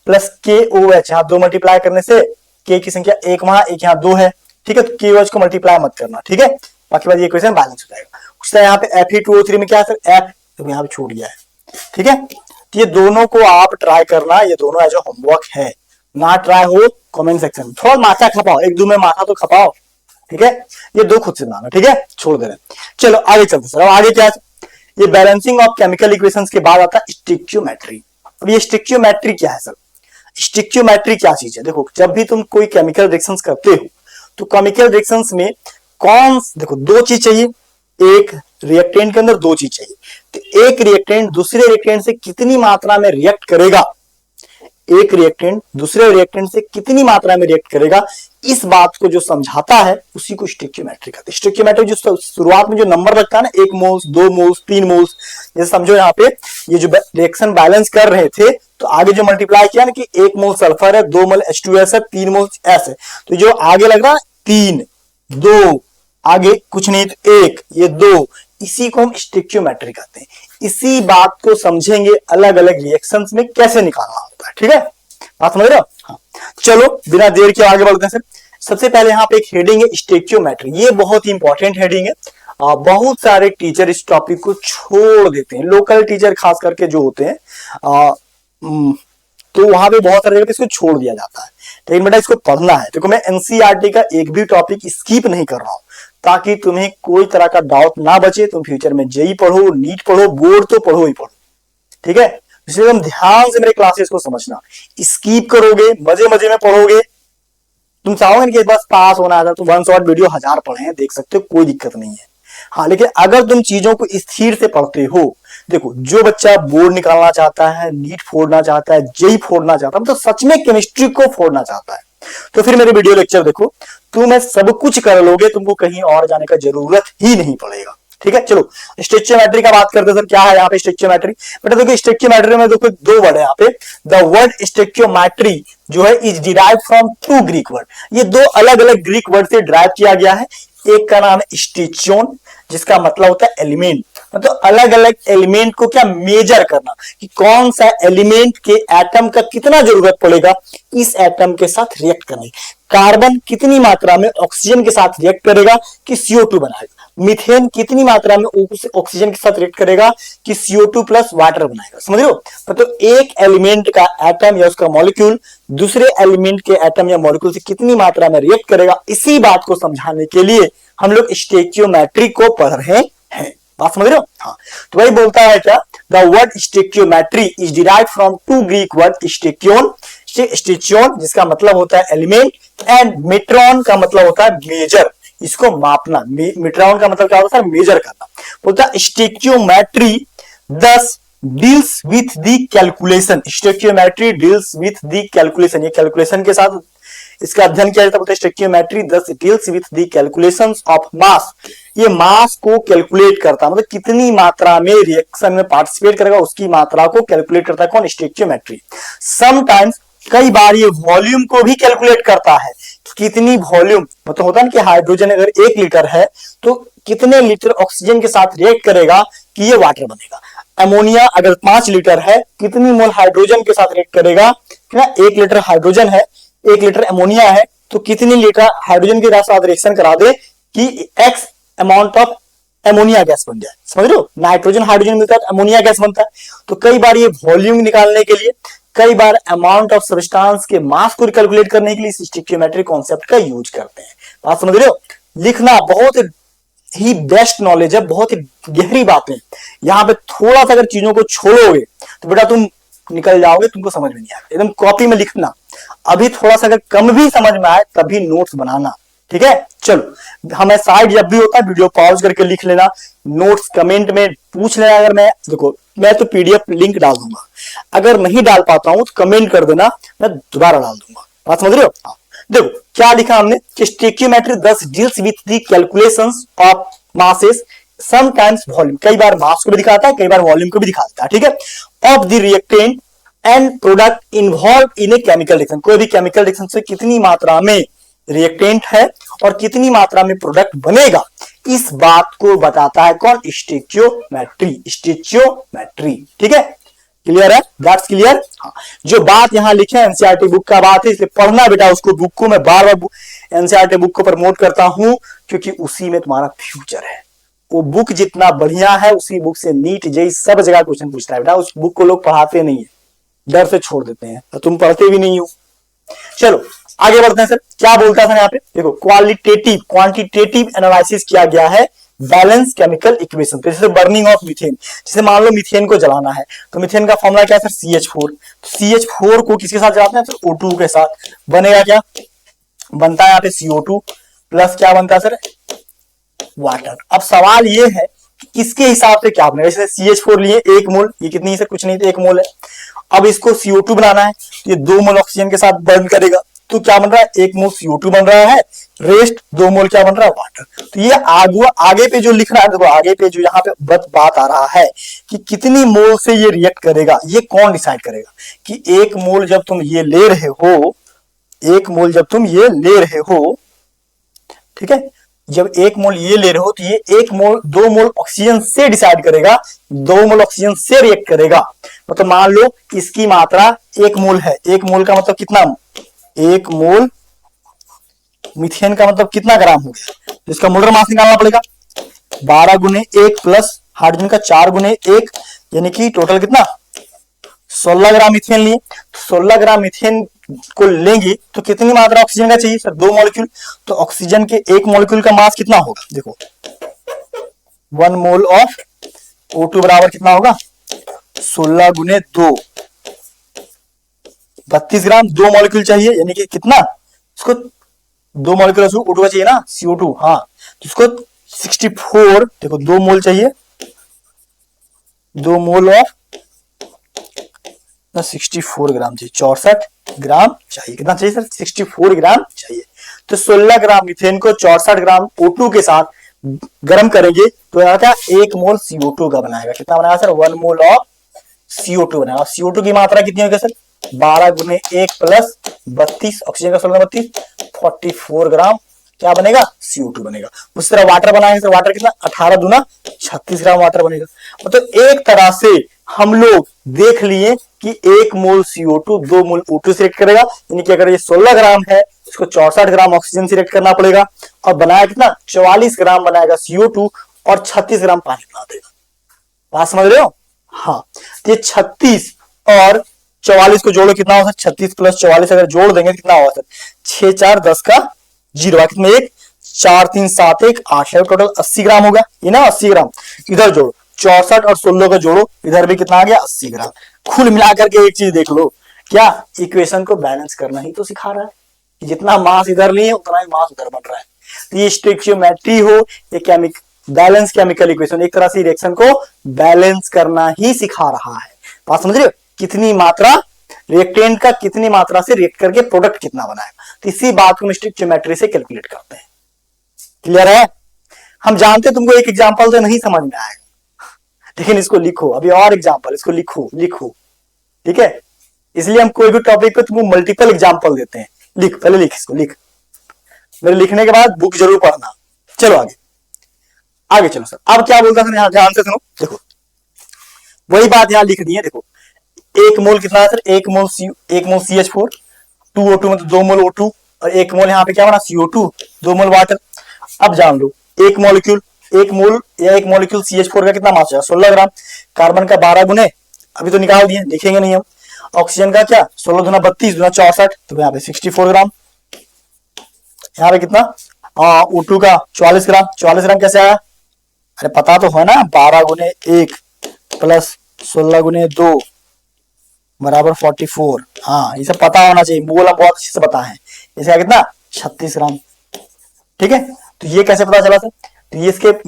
प्लस KOH, यहाँ 2 मल्टीप्लाई करने से K की संख्या 1 वहां, 1 यहाँ 2 है, ठीक है, तो KOH को मल्टीप्लाई मत करना, ठीक है, बाकी बात ये इक्वेशन बैलेंस हो जाएगा। उसका यहाँ पे Fe2O3 में क्या है सर, F तो यहाँ पे छूट गया है, ठीक है। तो ये दोनों को आप ट्राई करना, ये दोनों एज होमवर्क है, ना ट्राई हो कमेंट सेक्शन में, थोड़ा माथा खपाओ, एक दो में माथा तो खपाओ, ठीक है, ये दो खुद से बनाना, ठीक है, छोड़ दे रहे। चलो आगे चलते सर, अब आगे क्या है, ये बैलेंसिंग ऑफ केमिकल इक्वेशंस के बाद आता है स्टिक्योमेट्री। अब ये स्टिक्योमेट्री क्या है सर, स्टिक्योमेट्री क्या चीज है, देखो जब भी तुम कोई केमिकल रिएक्शंस करते हो तो केमिकल रिएक्शंस में कौन, देखो दो चीज चाहिए, एक रिएक्टेंट के अंदर दो चीज चाहिए, तो एक रिएक्टेंट दूसरे रिएक्टेंट से कितनी मात्रा में रिएक्ट करेगा, एक रिएक्टेंट दूसरे रिएक्टेंट से कितनी मात्रा में रिएक्ट करेगा, इस बात को जो समझाता है उसी को स्टिक्योमेट्री कहते हैं। स्टिक्योमेट्री जो शुरुआत में जो नंबर लगता है ना, 1 मोल्स 2 मोल्स 3 मोल्स, जैसे समझो यहाँ पे ये जो रिएक्शन बैलेंस कर रहे थे तो आगे जो मल्टीप्लाई किया ना कि 1 मोल सल्फर है, 2 मोल H2S है, 3 मोल S है, तो जो आगे लग रहा है 3 2 आगे कुछ नहीं तो 1, ये 2, इसी को हम स्टिक्योमेट्री कहते हैं। इसी बात को समझेंगे अलग अलग रिएक्शंस में कैसे निकालना होता है, ठीक है, बात समझ रहे हो? हाँ, चलो बिना देर के आगे बढ़ते हैं सर। सबसे पहले यहाँ पे एक हेडिंग है स्टिक्योमेट्री, ये बहुत ही इंपॉर्टेंट हेडिंग है। बहुत सारे टीचर इस टॉपिक को छोड़ देते हैं, लोकल टीचर खास करके जो होते हैं तो वहां पे बहुत सारे जगह इसको छोड़ दिया जाता है, लेकिन बेटा इसको पढ़ना है। देखो मैं एनसीईआरटी का एक भी टॉपिक स्किप नहीं कर रहा हूं ताकि तुम्हें कोई तरह का डाउट ना बचे, तुम फ्यूचर में जेई पढ़ो, नीट पढ़ो, बोर्ड तो पढ़ो ही पढ़ो, ठीक है। इसलिए तुम ध्यान से मेरे क्लासेस को समझना, स्किप करोगे मजे मजे में पढ़ोगे, तुम चाहोगे कि बस पास होना है तो 1 शॉट वीडियो 1000 पढ़े हैं, देख सकते हो, कोई दिक्कत नहीं है। हाँ, लेकिन अगर तुम चीजों को स्थिर से पढ़ते हो, देखो जो बच्चा बोर्ड निकालना चाहता है, नीट फोड़ना चाहता है, जेई फोड़ना चाहता है, तो सच में केमिस्ट्री को फोड़ना चाहता है, तो फिर मेरे वीडियो लेक्चर देखो, तुम्हें सब कुछ कर लोगे, तुमको कहीं और जाने का जरूरत ही नहीं पड़ेगा, ठीक है। चलो स्टिक्योमेट्री का बात करते हैं सर, क्या है यहाँ पे स्टिक्योमेट्री। बेटा देखो स्टिक्योमेट्री में देखो दो वर्ड है यहाँ पे, द वर्ड स्टिक्योमेट्री जो है is derive from 2 Greek word, ये दो अलग अलग ग्रीक वर्ड से डिराइव किया गया है। एक का नाम है स्टिचियोन, जिसका मतलब होता है एलिमेंट, मतलब अलग अलग एलिमेंट को क्या मेजर करना, कि कौन सा एलिमेंट के एटम का कितना जरूरत पड़ेगा इस एटम के साथ रिएक्ट करने, कार्बन कितनी मात्रा में ऑक्सीजन के साथ रिएक्ट करेगा कि CO2 बनाएगा, मीथेन कितनी मात्रा में ऑक्सीजन के साथ रिएक्ट करेगा कि CO2 प्लस वाटर बनाएगा, समझ रहे हो। मतलब एक एलिमेंट का एटम या उसका मॉलिक्यूल दूसरे एलिमेंट के एटम या मॉलिक्यूल से कितनी मात्रा में रिएक्ट करेगा, इसी बात को समझाने के लिए हम लोग स्टिक्योमेट्री को पढ़ रहे हैं, बात समझ रहे हो। हाँ, तो वही बोलता है क्या, the word stoichiometry is derived from 2 Greek word stoicheion, stoicheion जिसका मतलब होता है एलिमेंट, एंड मेट्रॉन का मतलब होता है मेजर, इसको मापना। मेट्रॉन का मतलब क्या होता है, मेजर करना। बोलता है stoichiometry does deals with the calculation, stoichiometry deals with the calculation, ये कैलकुलेशन के साथ इसका अध्ययन किया जाता है। बोलते हैं स्टिक्योमेट्री does deals with the calculations of mass, ये मास को कैलकुलेट करता है, मतलब कितनी मात्रा में रिएक्शन में पार्टिसिपेट करेगा उसकी मात्रा को कैलकुलेट करता है कौन, स्टिक्योमेट्री। समटाइम्स कई बार ये वॉल्यूम को भी कैलकुलेट करता है, कितनी वॉल्यूम, मतलब होता है ना कि हाइड्रोजन अगर 1 लीटर है तो कितने लीटर ऑक्सीजन के साथ रिएक्ट करेगा कि ये वाटर बनेगा। अमोनिया अगर 5 लीटर है, कितनी मोल हाइड्रोजन के साथ रिएक्ट करेगा? 1 लीटर हाइड्रोजन है, 1 लीटर अमोनिया है, तो कितनी लीटर हाइड्रोजन के साथ रिएक्शन करा दे कि x amount of ammonia gas बन जाए। समझ लो, नाइट्रोजन हाइड्रोजन मिलता है तो अमोनिया गैस बनता है। तो कई बार ये वॉल्यूम निकालने के लिए, कई बार अमाउंट ऑफ सब्सटेंस के मास को कैलकुलेट करने के लिए स्टोइकियोमेट्रिक कॉन्सेप्ट का यूज करते हैं। बात समझ रहे हो? लिखना बहुत ही बेस्ट नॉलेज है, बहुत ही गहरी बातें। यहाँ पे थोड़ा सा अगर चीजों को छोड़ोगे तो बेटा तुम निकल जाओगे, तुमको समझ में नहीं आएगा। एकदम कॉपी में लिखना, अभी थोड़ा सा अगर कम भी समझ में आए तभी नोट्स बनाना, ठीक है? चलो, हमें साइड जब भी होता है वीडियो पॉज करके लिख लेना, नोट्स कमेंट में पूछ लेना। अगर मैं देखो, मैं तो पीडीएफ लिंक डाल दूंगा, अगर नहीं डाल पाता हूं तो कमेंट कर देना, मैं दोबारा डाल दूंगा। बात समझ रहे हो? देखो क्या लिखा हमने कि stoichiometry thus deals with the calculations of masses, sometimes volume, कई बार मास को भी दिखाता है, कई बार वॉल्यूम को भी दिखाता है, ठीक है? Of the reactant and product involve in a chemical reaction, कोई भी केमिकल रिएक्शन से कितनी मात्रा में रिएक्टेंट है और कितनी मात्रा में प्रोडक्ट बनेगा, इस बात को बताता है कौन? स्टोइकियोमेट्री, स्टोइकियोमेट्री, ठीक है? क्लियर है? That's clear. हाँ, जो बात यहां लिखे हैं एनसीईआरटी बुक का बात है, इसलिए पढ़ना बेटा उसको, बुक को मैं बार बार एनसीईआरटी बुक को प्रमोट करता हूं क्योंकि उसी में तुम्हारा फ्यूचर है। वो बुक जितना बढ़िया है, उसी बुक से नीट जेईई सब जगह क्वेश्चन पूछता है बेटा। उस बुक को लोग पढ़ाते नहीं है, डर से छोड़ देते हैं, तो तुम पढ़ते भी नहीं हो। चलो आगे बढ़ते हैं सर। क्या बोलता था यहाँ पे? देखो, क्वालिटेटिव क्वांटिटेटिव एनालिसिस किया गया है बैलेंस केमिकल इक्वेशन। जैसे बर्निंग ऑफ मीथेन, जैसे मान लो मीथेन को जलाना है, तो मीथेन का फॉर्मूला क्या है सर? CH4। CH4 को किसके साथ जलाते हैं सर? O2 के साथ। बनेगा क्या? बनता है यहाँ पे CO2 प्लस क्या बनता है सर? वाटर। अब सवाल ये है कि किसके हिसाब से क्या बनेगा? जैसे CH4 लिए 1 मोल, ये कितनी है सर? कुछ नहीं, 1 मोल है। अब इसको CO2 बनाना है, ये 2 मोल ऑक्सीजन के साथ बर्न करेगा, तो क्या बन रहा है? 1 मोल CO2 बन रहा है, रेस्ट 2 मोल क्या बन रहा है? वाटर। तो ये आगे पे जो लिख रहा है, देखो आगे पे जो यहाँ पे बात आ रहा है कि कितनी मोल से ये रिएक्ट करेगा, ये कौन डिसाइड करेगा? कि 1 मोल जब तुम ये ले रहे हो, 1 मोल जब तुम ये ले रहे हो, ठीक है, जब 1 मोल ये ले रहे हो तो ये 1 मोल 2 मोल ऑक्सीजन से डिसाइड करेगा, 2 मोल ऑक्सीजन से रिएक्ट करेगा। मतलब मान लो इसकी मात्रा 1 मोल है, 1 मोल का मतलब कितना? 1 मोल मीथेन का मतलब कितना ग्राम हो गया? तो इसका मोलर मास निकालना पड़ेगा, 12 गुने 1 प्लस हाइड्रोजन का 4 गुने 1, यानी कि टोटल कितना? 16 ग्राम मीथेन लिए। 16 ग्राम मीथेन को लेंगे तो कितनी मात्रा ऑक्सीजन का चाहिए सर? 2 मॉलिक्यूल। तो ऑक्सीजन के 1 मॉलिक्यूल का मास कितना होगा? देखो 1 मोल ऑफ O2 बराबर कितना होगा? 16 गुने 2, 32 ग्राम। 2 मॉलिक्यूल चाहिए, यानी कि कितना? इसको 2 मॉलिक्यूल O2 का चाहिए ना, CO2। हाँ, तो इसको 64, देखो 2 मोल चाहिए, 2 मोल ऑफ 64 ग्राम चाहिए, 64 ग्राम चाहिए। कितना चाहिए सर? 64 ग्राम चाहिए। तो 16 ग्राम मीथेन को 64 ग्राम O2 के साथ गर्म करेंगे तो यहाँ क्या? 1 मोल CO2 का बनाएगा। कितना बनाएगा सर? 1 मोल ऑफ CO2 बनाएगा। CO2 की मात्रा कितनी होगी सर? 12 गुने 1 प्लस 32, ऑक्सीजन का 16 32, 44 ग्राम क्या बनेगा? CO2 बनेगा। उस तरह वाटर बनाएंगे सर, वाटर कितना? 18 दूना 36 ग्राम वाटर बनेगा। मतलब एक तरह से हम लोग देख लिए कि 1 मोल CO2 2 मोल O2 से रिएक्ट करेगा, यानी कि अगर ये 16 ग्राम है, इसको 64 ग्राम ऑक्सीजन से रिएक्ट करना पड़ेगा, और बनाया कितना? 44 ग्राम बनाएगा CO2 और 36 ग्राम पानी बना देगा। बात समझ रहे हो? हाँ, ये 36 और 44 को जोड़ो, कितना होगा? 36 प्लस 44 अगर जोड़ देंगे कितना होगा सर? 6 4 10 का 0, कितने? 1 4 3 7 1 8 है, टोटल 80 ग्राम होगा। ये ना 80 ग्राम इधर जोड़ो, 64 और 16 को जोड़ो, इधर भी कितना आ गया? 80 ग्राम। कुल मिलाकर के एक चीज देख लो, क्या इक्वेशन को बैलेंस करना ही तो सिखा रहा है। जितना मास इधर लिए उतना ही मास उधर बन रहा है। तो ये स्टोइकियोमेट्री हो, ये बैलेंस केमिकल इक्वेशन, एक तरह से रिएक्शन को बैलेंस करना ही सिखा रहा है। बात समझ रहे हो? कितनी मात्रा रिएक्टेंट का कितनी मात्रा से रिएक्ट करके प्रोडक्ट कितना बनाएगा, तो इसी बात को स्टोइकियोमेट्री से कैलकुलेट करते हैं। क्लियर है? हम जानते तुमको एक एग्जांपल से नहीं समझ में आएगा, लेकिन इसको लिखो। अभी और एग्जांपल, इसको लिखो लिखो, ठीक है? इसलिए हम कोई भी टॉपिक पे तुमको मल्टीपल एग्जांपल देते हैं। लिख, पहले लिख, इसको लिख, मेरे लिखने के बाद बुक जरूर पढ़ना। चलो आगे आगे चलो सर। अब क्या बोलता था, ध्यान से सुनो। देखो, वही बात यहाँ लिख दी है, देखो एक मोल कितना है सर, एक मोल CH4, 2O2 मतलब 2 मोल O2, और एक मोल यहाँ पे क्या बना CO2, 2 मोल वाटर। अब जान लो एक मॉलिक्यूल, एक मोल या एक मॉलिक्यूल CH4 का कितना मास है, 16 ग्राम। कार्बन का 12 गुने, अभी तो निकाल दिए, लिखेंगे नहीं हम। ऑक्सीजन का क्या, 16 गुना 32 गुना 64, तो यहाँ पे 64 ग्राम। यहाँ पे कितना, O2 का 44 ग्राम। 44 ग्राम कैसे आया, अरे पता तो है ना, 12 गुने 1 प्लस 16 गुने 2 बराबर 44। हाँ ये सब पता होना चाहिए, मोल हम बहुत अच्छे से पता है। इसका कितना, 36 ग्राम। ठीक है, तो ये कैसे पता चला सर, तो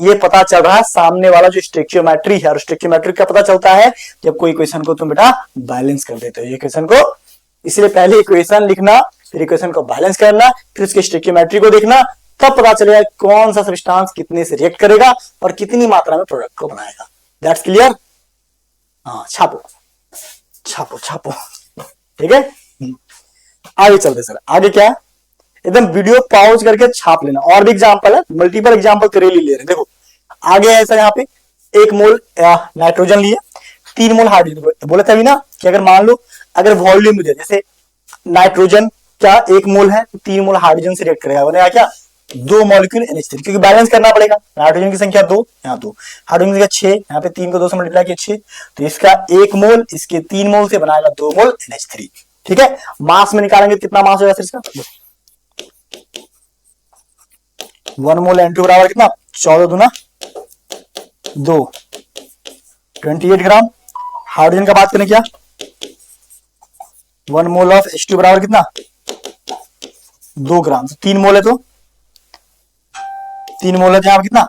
ये पता चल रहा है सामने वाला जो स्टोइकियोमेट्री है, और स्टोइकियोमेट्री का पता चलता है जब कोई इक्वेशन को तुम बेटा बैलेंस कर देते हो। ये इक्वेशन को, इसलिए पहले इक्वेशन लिखना, फिर इक्वेशन को बैलेंस करना, फिर उसके स्टोइकियोमेट्री को देखना, तब पता चलेगा कौन सा सब्सटेंस कितने से रिएक्ट करेगा और कितनी मात्रा में प्रोडक्ट को बनाएगा। That's clear. हाँ छापो छापो छापो, ठीक है। आगे चलते सर, आगे क्या है, एकदम वीडियो पॉज करके छाप लेना। और भी एग्जांपल है, मल्टीपल एग्जांपल तेरे लिए ले रहे हैं। देखो आगे है सर, यहाँ पे 1 मोल नाइट्रोजन लिए, 3 मोल हाइड्रोजन। बोले थे अभी ना कि अगर मान लो अगर वॉल्यूम दिया, जैसे नाइट्रोजन क्या 1 मोल है, तो 3 मोल हाइड्रोजन से रिएक्ट करेगा, बनेगा क्या 2 मॉलिक्यूल NH3, क्योंकि बैलेंस करना पड़ेगा। नाइट्रोजन की संख्या 2, यहाँ 2, हाइड्रोजन की संख्या 6, यहाँ पे 3 को 2 से मल्टीप्लाई किया 6, तो इसका 1 मोल इसके 3 मोल से बनाएगा 2 मोल NH3। ठीक है, मास में निकालेंगे कितना मास होगा इसका, 1 मोल N2 बराबर कितना, 14 दूना 2, 28 ग्राम। हाइड्रोजन का बात करें क्या, 1 मोल ऑफ H2 बराबर कितना, 2 ग्राम। तो 3 मोल है, तो 3 मोल है, तो यहाँ पर कितना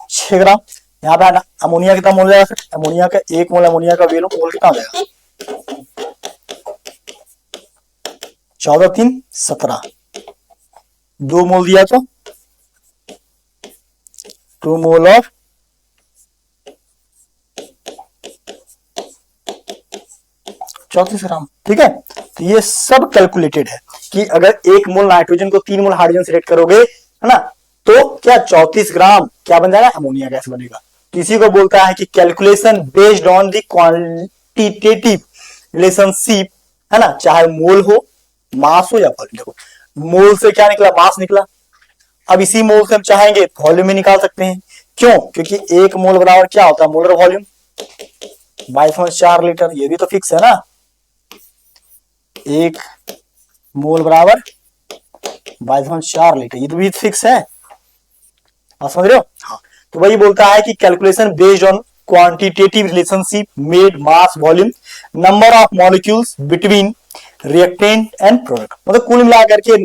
6 ग्राम। यहाँ पे अमोनिया कितना मोल जाएगा, अमोनिया का 1 मोल, अमोनिया का वेलो मोल कितना हो जाएगा, 14 3 17, 2 मोल दिया तो 2 मोल ऑफ ग्राम। ठीक है, तो ये सब कैलकुलेटेड है कि अगर 1 मोल नाइट्रोजन को 3 मोल हाइड्रोजन से रिएक्ट करोगे, है ना, तो क्या 34 ग्राम क्या बन जाएगा, अमोनिया गैस बनेगा। किसी को बोलता है कि calculation based on the quantitative relationship, है ना, चाहे मोल हो, मास हो या वॉल्यूम। देखो मोल से क्या निकला, मास निकला। अब इसी मोल से हम चाहेंगे वॉल्यूम में निकाल सकते हैं, क्यों, क्योंकि 1 मोल बराबर क्या होता है, मोलर वॉल्यूम 22.4 लीटर। ये भी तो फिक्स है ना, 1 मोल बराबर 22.4 लीटर, ये तो भी फिक्स है, आप समझ रहे हो। हाँ, तो वही बोलता है कि calculation based on quantitative relationship made mass volume number of molecules between reactant and product, मतलब कुल मिलाकर के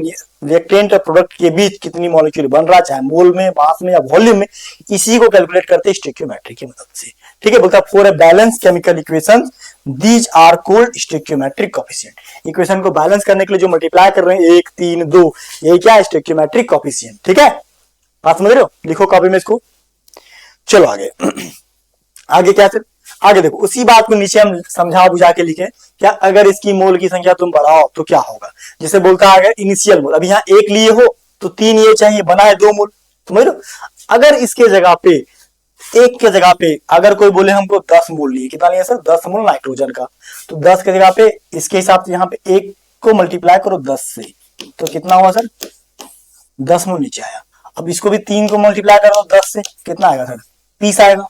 रिएक्टेंट और प्रोडक्ट के बीच कितनी मॉलिक्यूल बन रहा है, चाहे मोल में, मास में या वॉल्यूम में, इसी को कैलकुलेट करते हैं स्टोइकियोमेट्री की मदद से। ठीक है, बोलता है for a balance chemical equation these are called stoichiometric coefficient. Equation को बैलेंस करने के लिए जो मल्टीप्लाई कर रहे हैं 1 3 2, यही क्या है, स्टोइकियोमेट्रिक कोएफिशिएंट। ठीक है, बात समझ रहे हो, लिखो कॉपी में इसको। चलो आगे आगे क्या सर, आगे देखो उसी बात को नीचे हम समझा बुझा के लिखे, क्या अगर इसकी मोल की संख्या तुम बढ़ाओ तो क्या होगा। जैसे बोलता है अगर इनिशियल मोल, अभी यहाँ 1 लिए हो तो 3 ये चाहिए, बना है 2 मोल, समझ लो। अगर इसके जगह पे 1 के जगह पे अगर कोई बोले हमको 10 मोल लिए, कितना लिया सर, 10 मोल नाइट्रोजन का, तो 10 के जगह पे इसके हिसाब से यहाँ पे 1 को मल्टीप्लाई करो 10 से, तो कितना हुआ सर, 10 मोल नीचे आया। अब इसको भी 3 को मल्टीप्लाई करो 10 से, कितना आएगा सर, 30 आएगा।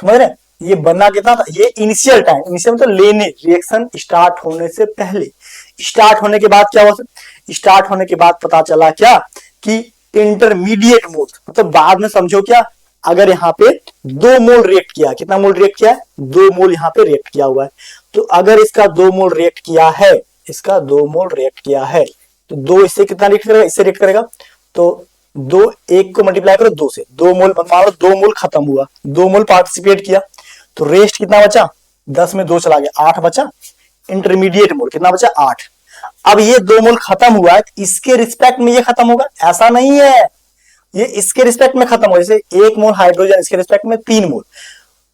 समझ रहे, ये बनना कितना था, ये इनिशियल टाइम, इनिशियल मतलब लेने, रिएक्शन स्टार्ट होने से पहले। स्टार्ट होने के बाद क्या हुआ सर, स्टार्ट होने के बाद पता चला क्या कि इंटरमीडिएट मोल, मतलब बाद में समझो क्या, अगर यहाँ पे 2 मोल रिएक्ट किया, कितना मोल रिएक्ट किया है, 2 मोल यहाँ पे रिएक्ट किया हुआ है, तो अगर इसका 2 मोल रिएक्ट किया है, इसका 2 मोल रिएक्ट किया है, तो 2 इससे कितना रिएक्ट करेगा, इससे रिएक्ट करेगा, तो 2 1 को मल्टीप्लाई करो 2 से, 2 मोल, मान लो 2 मोल खत्म हुआ, 2 मोल पार्टिसिपेट किया, तो रेस्ट कितना बचा, 10 में 2 चला गया, 8 बचा। इंटरमीडिएट मोल कितना बचा, 8। अब ये 2 मोल खत्म हुआ है, इसके रिस्पेक्ट में ये खत्म होगा, ऐसा नहीं है, ये इसके रिस्पेक्ट में खत्म हो, जैसे 1 मोल हाइड्रोजन, इसके रिस्पेक्ट में 3 मोल,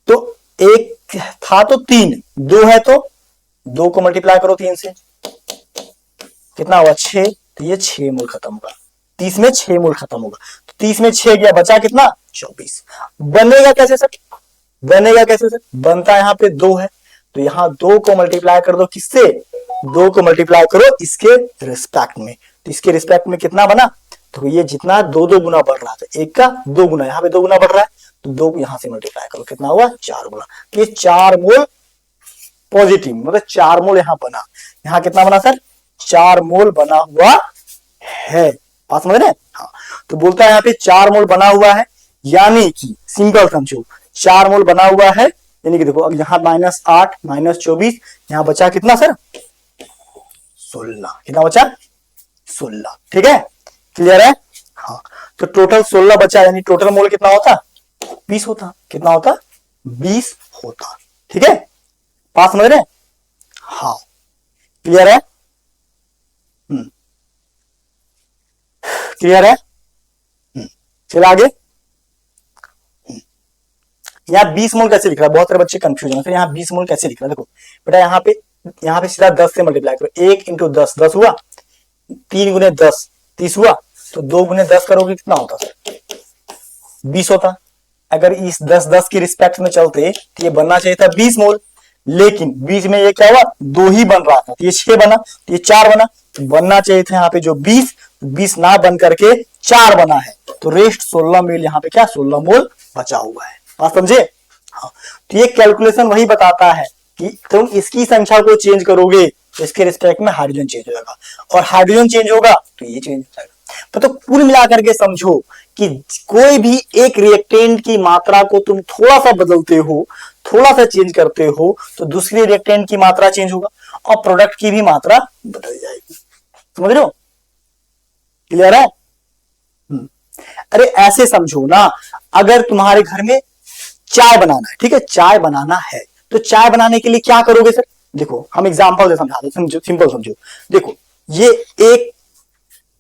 तो 1 था तो 3, 2 है तो 2 को मल्टीप्लाई करो 3 से, कितना हुआ 6, तो ये 6 मोल खत्म होगा, 30 में 6 मोल खत्म होगा, तो 30 में 6 गया, बचा कितना 24। बनेगा कैसे सर, बनेगा कैसे सर? बनता यहाँ पे 2 है, तो यहाँ 2 को मल्टीप्लाई कर दो, किससे? 2 को मल्टीप्लाई करो इसके रिस्पेक्ट में, तो इसके रिस्पेक्ट में कितना बना? तो ये जितना 2 गुना बढ़ रहा था, एक का 2 गुना, यहाँ पे 2 गुना बढ़ रहा है, तो 2 यहां से मल्टीप्लाई करो, कितना हुआ? 4 गुना। तो ये 4 मोल पॉजिटिव, मतलब 4 मोल यहां बना। यहाँ कितना बना सर? 4 मोल बना हुआ है। बात समझ रहे? हाँ, तो बोलता है यहाँ पे 4 मोल बना हुआ है, यानी कि सिंपल समझो, 4 मोल बना हुआ है, यानी कि देखो अब यहाँ -8 -24, यहाँ बचा कितना सर? 16। कितना बचा? 16। ठीक है, क्लियर है? हाँ, तो टोटल 16 बचा, यानी टोटल मोल कितना होता? 20 होता। कितना होता? 20 होता। ठीक है, बात समझ रहे? हाँ, क्लियर है? क्लियर है? चलिए आगे। यहाँ 20 मोल कैसे लिख रहा है? बहुत सारे बच्चे कंफ्यूज हैं, फिर यहाँ 20 मोल कैसे लिख रहा है? देखो बेटा, यहाँ पे सीधा 10 से मल्टीप्लाई करो, 1 × 10, 10 हुआ, 3 × 10, 30 हुआ, तो 2 × 10 करोगे कितना होता सर? 20 होता। अगर इस 10 के रिस्पेक्ट में चलते तो ये बनना चाहिए था 20 मोल, लेकिन बीच में ये क्या हुआ? 2 ही बन रहा था, तो ये 6 बना, तो ये 4 बना, तो बनना चाहिए था यहाँ पे जो 20 ना बन करके 4 बना है, तो रेस्ट 16 मोल यहाँ पे क्या? 16 मोल बचा हुआ है। बात समझे? हाँ, तो ये कैलकुलेशन वही बताता है कि तुम इसकी संख्या को चेंज करोगे तो इसके रिस्पेक्ट में हाइड्रोजन चेंज हो जाएगा, और हाइड्रोजन चेंज होगा तो ये चेंज हो जाएगा। तो कुल मिलाकर के समझो कि कोई भी एक रिएक्टेंट की मात्रा को तुम थोड़ा सा बदलते हो, थोड़ा सा चेंज करते हो, तो दूसरी रिएक्टेंट की मात्रा चेंज होगा और प्रोडक्ट की भी मात्रा बदल जाएगी। समझ रहे हो? क्लियर है? अरे ऐसे समझो ना, अगर तुम्हारे घर में चाय बनाना है, ठीक है, चाय बनाना है, तो चाय बनाने के लिए क्या करोगे सर? देखो हम एग्जांपल से समझा दो, समझो, सिंपल समझो। देखो ये एक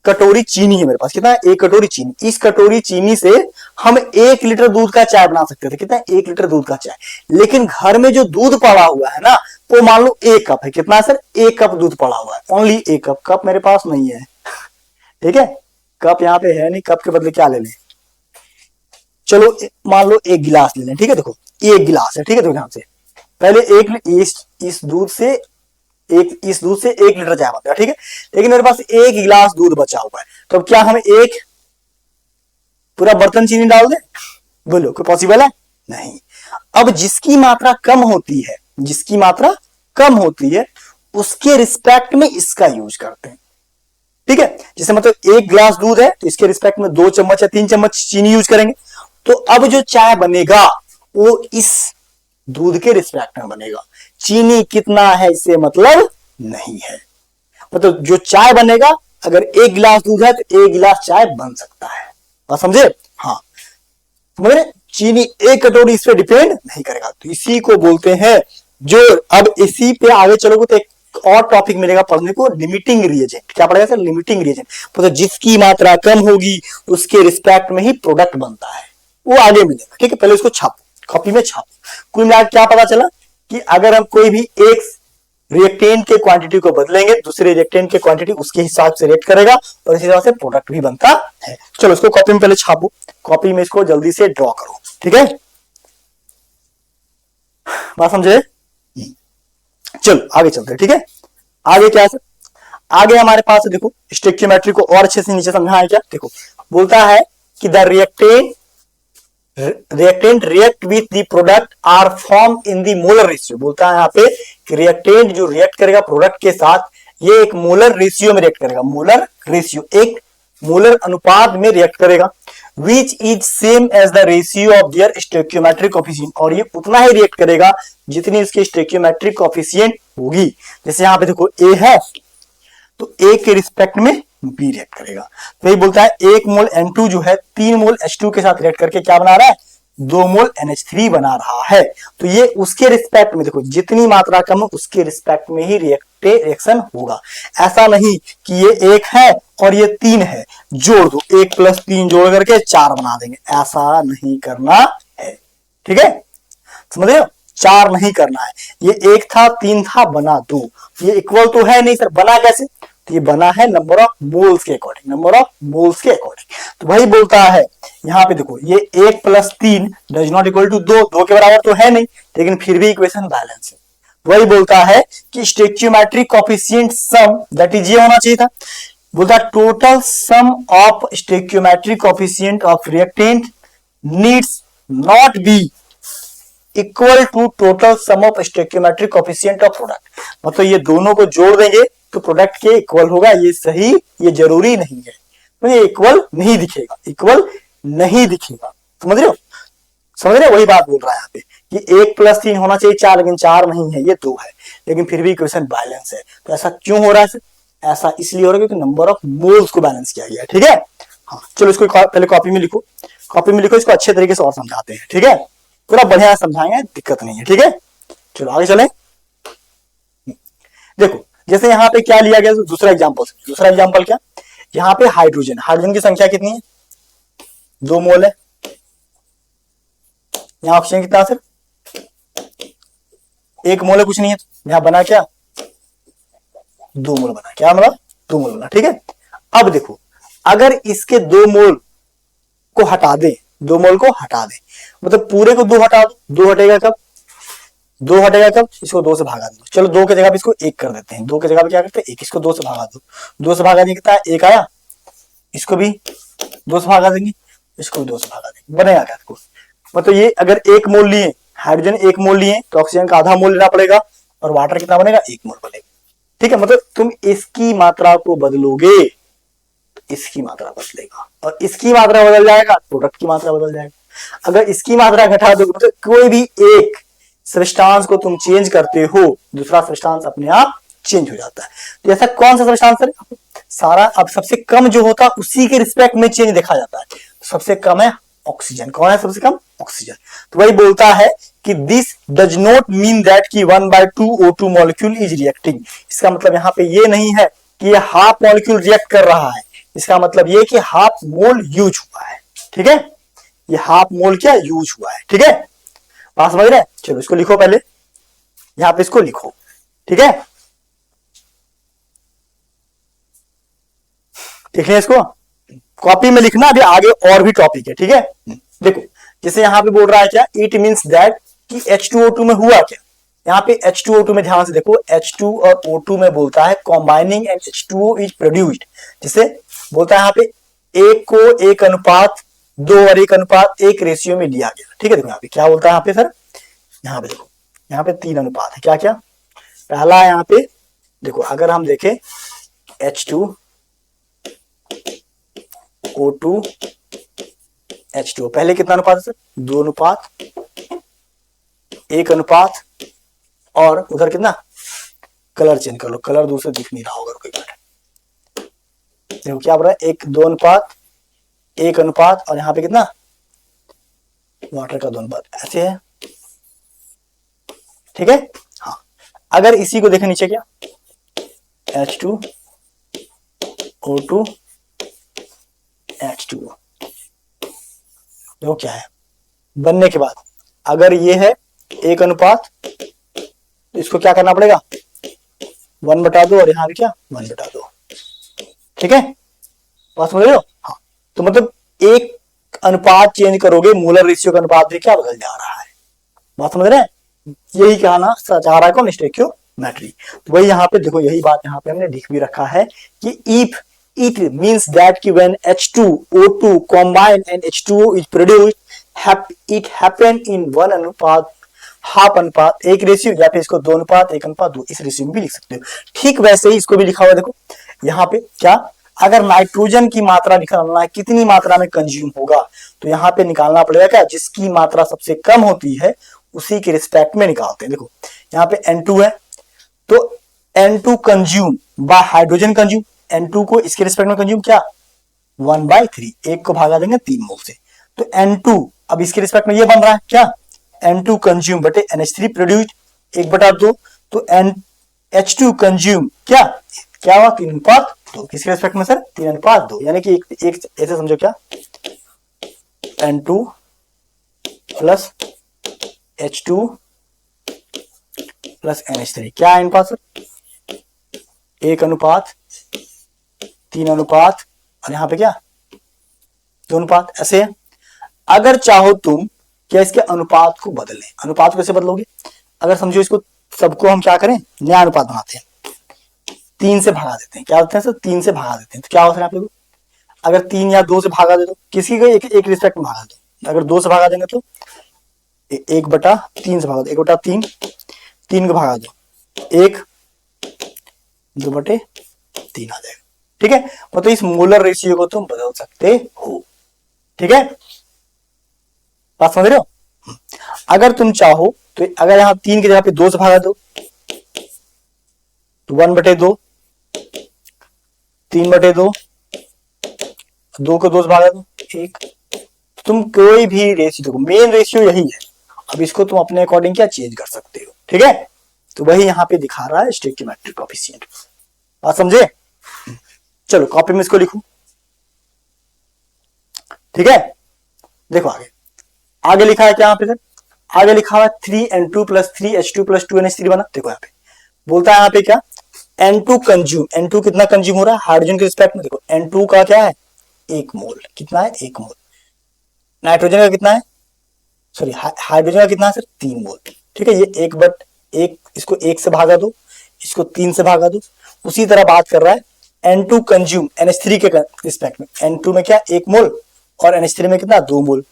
कटोरी चीनी है मेरे पास, कितना है? 1 कटोरी चीनी। इस कटोरी चीनी से हम 1 लीटर दूध का चाय बना सकते थे, कितना? 1 लीटर दूध का चाय। लेकिन घर में जो दूध पड़ा हुआ है ना, वो मान लो 1 कप है। कितना है सर? 1 कप दूध पड़ा हुआ है, ओनली 1 कप। कप मेरे पास नहीं है, ठीक है, कप यहाँ पे है नहीं, कप के बदले क्या ले लें? चलो मान लो 1 गिलास ले लें, ठीक है, देखो 1 गिलास है, ठीक है, देखो ध्यान से, पहले इस दूध से 1 लीटर चाय बनता है, ठीक है, लेकिन मेरे पास 1 गिलास दूध बचा हुआ है, तो अब क्या हम एक पूरा बर्तन चीनी डाल दें? बोलो, कोई पॉसिबल है? नहीं। अब जिसकी मात्रा कम होती है, जिसकी मात्रा कम होती है, उसके रिस्पेक्ट में इसका यूज करते हैं, ठीक है। जैसे मतलब 1 गिलास दूध है, तो इसके रिस्पेक्ट में 2 चम्मच या 3 चम्मच चीनी यूज करेंगे, तो अब जो चाय बनेगा वो इस दूध के रिस्पेक्ट में बनेगा। चीनी कितना है इससे मतलब नहीं है, मतलब जो चाय बनेगा, अगर 1 गिलास दूध है तो 1 गिलास चाय बन सकता है। बात समझे? हाँ, समझ रहे? चीनी 1 कटोरी इस पे डिपेंड नहीं करेगा, तो इसी को बोलते हैं जो, अब इसी पे आगे चलोगे तो एक और टॉपिक मिलेगा पढ़ने को, लिमिटिंग रिएजेंट। क्या पड़ेगा सर? Limiting reagent. तो जिसकी मात्रा कम होगी उसके रिस्पेक्ट में ही प्रोडक्ट बनता है, वो आगे मिलेगा, ठीक है। पहले उसको छापो, कॉपी में छापो। कुल मिलाकर क्या पता चला कि अगर हम कोई भी एक रिएक्टेंट के क्वांटिटी को बदलेंगे, दूसरे रिएक्टेंट के क्वांटिटी उसके हिसाब से रिएक्ट करेगा और इस हिसाब से प्रोडक्ट भी बनता है। चलो इसको कॉपी में पहले छापो, कॉपी में इसको जल्दी से ड्रॉ करो, ठीक है। बात समझे? चलो आगे चलते हैं, ठीक है। आगे क्या है? आगे हमारे पास देखो स्टोइकियोमेट्री को और अच्छे से नीचे समझा है क्या? देखो बोलता है कि the reactant react with the product are form in the molar ratio. बोलता है यहाँ पे कि रिएक्टेंट जो रिएक्ट करेगा प्रोडक्ट के साथ, ये एक मोलर रेशियो में रिएक्ट करेगा। मोलर रेशियो, एक मोलर अनुपात में रिएक्ट करेगा, which is same as the ratio of their stoichiometric coefficient, और ये उतना ही रिएक्ट करेगा जितनी उसकी स्टोइकियोमेट्रिक कोएफिशिएंट होगी। जैसे यहाँ पे देखो A है, तो A के रिस्पेक्ट में B रिएक्ट करेगा। तो ये बोलता है 1 मोल N2 जो है 3 मोल H2 के साथ रिएक्ट करके क्या बना रहा है? 2 मोल NH3 बना रहा है। तो ये उसके रिस्पेक्ट में, देखो जितनी मात्रा कम हो उसके रिस्पेक्ट में ही रिएक्शन होगा। ऐसा नहीं कि ये 1 है और ये 3 है, जोड़ दो, 1 + 3 जोड़ करके 4 बना देंगे, ऐसा नहीं करना है, ठीक है। समझ रहे हो? 4 नहीं करना है। ये 1 था 3 था बना 2, ये इक्वल तो है नहीं सर, बना कैसे? तो ये बना है नंबर ऑफ मोल्स के अकॉर्डिंग, नंबर ऑफ मोल्स के अकॉर्डिंग। तो वही बोलता है यहाँ पे देखो, ये 1 + 3 डज नॉट इक्वल टू 2, 2 के बराबर तो है नहीं, लेकिन फिर भी इक्वेशन बैलेंस है। वही बोलता है कि stoichiometric coefficient sum, that is ये होना चाहिए था, बोलता total sum of stoichiometric coefficient of reactant needs not be equal to total sum of stoichiometric coefficient of product. मतलब ये दोनों को जोड़ देंगे तो प्रोडक्ट के इक्वल होगा, ये सही, ये जरूरी नहीं है, तो ये इक्वल नहीं दिखेगा, इक्वल नहीं दिखेगा, समझ रहे हो, समझ रहे हो, वही बात बोल रहा है यहाँ पे कि 1 + 3 होना चाहिए 4, लेकिन 4 नहीं है, ये 2 है, लेकिन फिर भी इक्वेशन बैलेंस है। तो ऐसा क्यों हो रहा है? ऐसा इसलिए हो रहा है क्योंकि नंबर ऑफ मोल्स को बैलेंस किया गया है, ठीक है। हाँ चलो इसको पहले कॉपी में लिखो, कॉपी में लिखो, इसको अच्छे तरीके से और समझाते हैं, ठीक है, पूरा बढ़िया समझाएंगे, दिक्कत नहीं है, ठीक है। चलो आगे चलें। देखो जैसे यहाँ पे क्या लिया गया, दूसरा एग्जांपल, दूसरा एग्जांपल क्या, यहाँ पे हाइड्रोजन, हाइड्रोजन की संख्या कितनी है? 2 मोल है। यहाँ ऑक्सीजन कितना सर? 1 मोल है, कुछ नहीं है, यहाँ बना क्या? 2 मोल बना, क्या मतलब 2 मोल बना, ठीक है। अब देखो अगर इसके 2 मोल को हटा दें, 2 मोल को हटा दें, मतलब पूरे को 2 हटा दो, 2 हटेगा कब? 2 हटेगा कब? इसको 2 से भागा दो, चलो 2 की जगह पे इसको 1 कर देते हैं, 2 की जगह पे क्या करते हैं 1, इसको 2 से भागा दो, 2 से भागा देंगे कितना? 1 आया, इसको भी 2 से भागा देंगे, इसको भी 2 से भागा देंगे, बनेगा क्या इसको? मतलब ये अगर 1 मोल लिए, हाइड्रोजन 1 मोल लिए तो ऑक्सीजन का आधा मोल लेना पड़ेगा, और वाटर कितना बनेगा? 1 मोल बनेगा, ठीक है। मतलब तुम इसकी मात्रा को बदलोगे, इसकी मात्रा बदलेगा, और इसकी मात्रा बदल जाएगा, प्रोडक्ट की मात्रा बदल जाएगा। अगर इसकी मात्रा घटा दोगे, मतलब कोई भी एक सब्सटेंस को तुम चेंज करते हो, दूसरा सब्सटेंस अपने आप चेंज हो जाता है। तो ऐसा कौन सा सब्सटेंस है? सारा अब सबसे कम जो होता है उसी के रिस्पेक्ट में चेंज देखा जाता है, सबसे कम है ऑक्सीजन। कौन है सबसे कम? ऑक्सीजन। तो वही बोलता है कि this does not mean that कि 1/2 O2 मॉलिक्यूल इज रिएक्टिंग। इसका मतलब यहाँ पे ये नहीं है कि ये हाफ मॉलिक्यूल रिएक्ट कर रहा है, इसका मतलब ये कि हाफ मोल यूज हुआ है, ठीक है, ये हाफ मोल क्या यूज हुआ है, ठीक है, बात समझ रहे हैं। चलो इसको लिखो, पहले यहां पे इसको लिखो, ठीक है, लिख लें इसको, कॉपी में लिखना, अभी आगे और भी टॉपिक है, ठीक है। देखो जैसे यहां पे बोल रहा है क्या, इट मींस दैट कि H2O2 में हुआ क्या, यहाँ पे H2O2 में ध्यान से देखो, H2 और O2 में बोलता है combining and H2O is produced, जिसे बोलता है यहाँ पे 1 को 1:2 और 1:1 रेशियो में लिया गया, ठीक है। देखो यहाँ पे क्या बोलता है, यहाँ पे सर, यहाँ पे देखो, यहाँ पे 3 अनुपात है, क्या क्या? पहला यहाँ पे देखो, अगर हम देखें H2 O2 H2O, पहले कितना अनुपात है सर? 2:1, और उधर कितना? कलर चेंज कर लो, कलर दूसरे दिख नहीं रहा होगा, कोई बात। देखो क्या बोल रहा है, 1:1, और यहाँ पे कितना? वाटर का 2 अनुपात, ऐसे है, ठीक है। हाँ अगर इसी को देखें नीचे, क्या H2 O2 H2O, देखो क्या है बनने के बाद, अगर ये है 1:, तो इसको क्या करना पड़ेगा? 1/2, और यहाँ भी क्या? 1/2, ठीक है, बात समझ रहे हो। हाँ तो मतलब एक अनुपात चेंज करोगे, मोलर रेशियो का अनुपात भी क्या बदल जा रहा है, बात समझ रहे हैं। यही कहना चाह रहा है कौन? स्टोइकियोमेट्री। तो वही यहाँ पे देखो, यही बात यहाँ पे हमने लिख भी रखा है कि इफ इट मींस दैट कि when H2O2 combine and H2O is produced, it happen in 1:1, एक रेशियो, या फिर इसको 2:1:2 इस रेशियो में भी लिख सकते हो। ठीक वैसे ही इसको भी लिखा हुआ देखो यहाँ पे, क्या अगर नाइट्रोजन की मात्रा निकालना है, कितनी मात्रा में कंज्यूम होगा, तो यहाँ पे निकालना पड़ेगा क्या, जिसकी मात्रा सबसे कम होती है उसी के रिस्पेक्ट में निकालते हैं। देखो यहाँ पे N2 है, तो N2 consume by hydrogen consume, N2 को इसके रिस्पेक्ट में कंज्यूम क्या 1/3, एक को भागा देंगे 3 मोल से, तो N2 अब इसके रिस्पेक्ट में ये बन रहा है क्या, N2 कंज्यूम बटे NH3 प्रोड्यूस्ड 1/2, तो H2 कंज्यूम क्या हुआ 3:2, किसके रिस्पेक्ट में सर 3:2, यानी कि एक ऐसे समझो क्या, N2 plus H2 plus NH3 क्या है अनुपात सर, 1:3 3 अनुपात, और यहाँ पे क्या 2 अनुपात, ऐसे है। अगर चाहो तुम क्या इसके अनुपात को बदलें, अनुपात को कैसे बदलोगे, अगर समझो इसको सबको हम क्या करें, नया अनुपात बनाते हैं, 3 से भगा देते हैं, क्या होता है सर 3 से भगा देते हैं, तो क्या होता है आप लोग, अगर 3 या 2 से भागा दे दो, किसी को एक रिस्पेक्ट में भागा दो, अगर 2 से भागा देंगे तो 1/3 से भागा दो, 1/3, 3 को भागा दो 1, 2/3 आ जाएगा, ठीक है। मतलब इस मोलर रेशियो को तुम बदल सकते हो, ठीक है, बात समझ रहे हो। अगर तुम चाहो तो अगर यहाँ 3 की जगह पे 2 से भागा दो तो 1/2, 3/2, 2 को 2 से भागा दो 1, तुम कोई भी रेशियो देखो, मेन रेशियो यही है, अब इसको तुम अपने अकॉर्डिंग क्या चेंज कर सकते हो, ठीक है। तो वही यहाँ पे दिखा रहा है स्टोइकियोमेट्रिक कोएफिशिएंट, बात समझे। चलो कॉपी में इसको लिखो, ठीक है। देखो आगे, आगे लिखा है क्या यहाँ पे सर, आगे लिखा हुआ है 3N2 + 3H2 + 2NH3 बना। देखो यहाँ पे बोलता है यहाँ पे क्या, N2 कंज्यूम, N2 कितना कंज्यूम हो रहा है हाइड्रोजन के रिस्पेक्ट में, देखो N2 का क्या है 1 मोल, कितना है 1 मोल, नाइट्रोजन का कितना है, सॉरी हाइड्रोजन का कितना है सर 3 मोल, ठीक है। ये 1/1, इसको 1 से भागा दो, इसको 3 से भागा दो। उसी तरह बात कर रहा है N2 कंज्यूम NH3 के रिस्पेक्ट में, N2 में क्या 1 मोल और NH3 में कितना 2 मोल।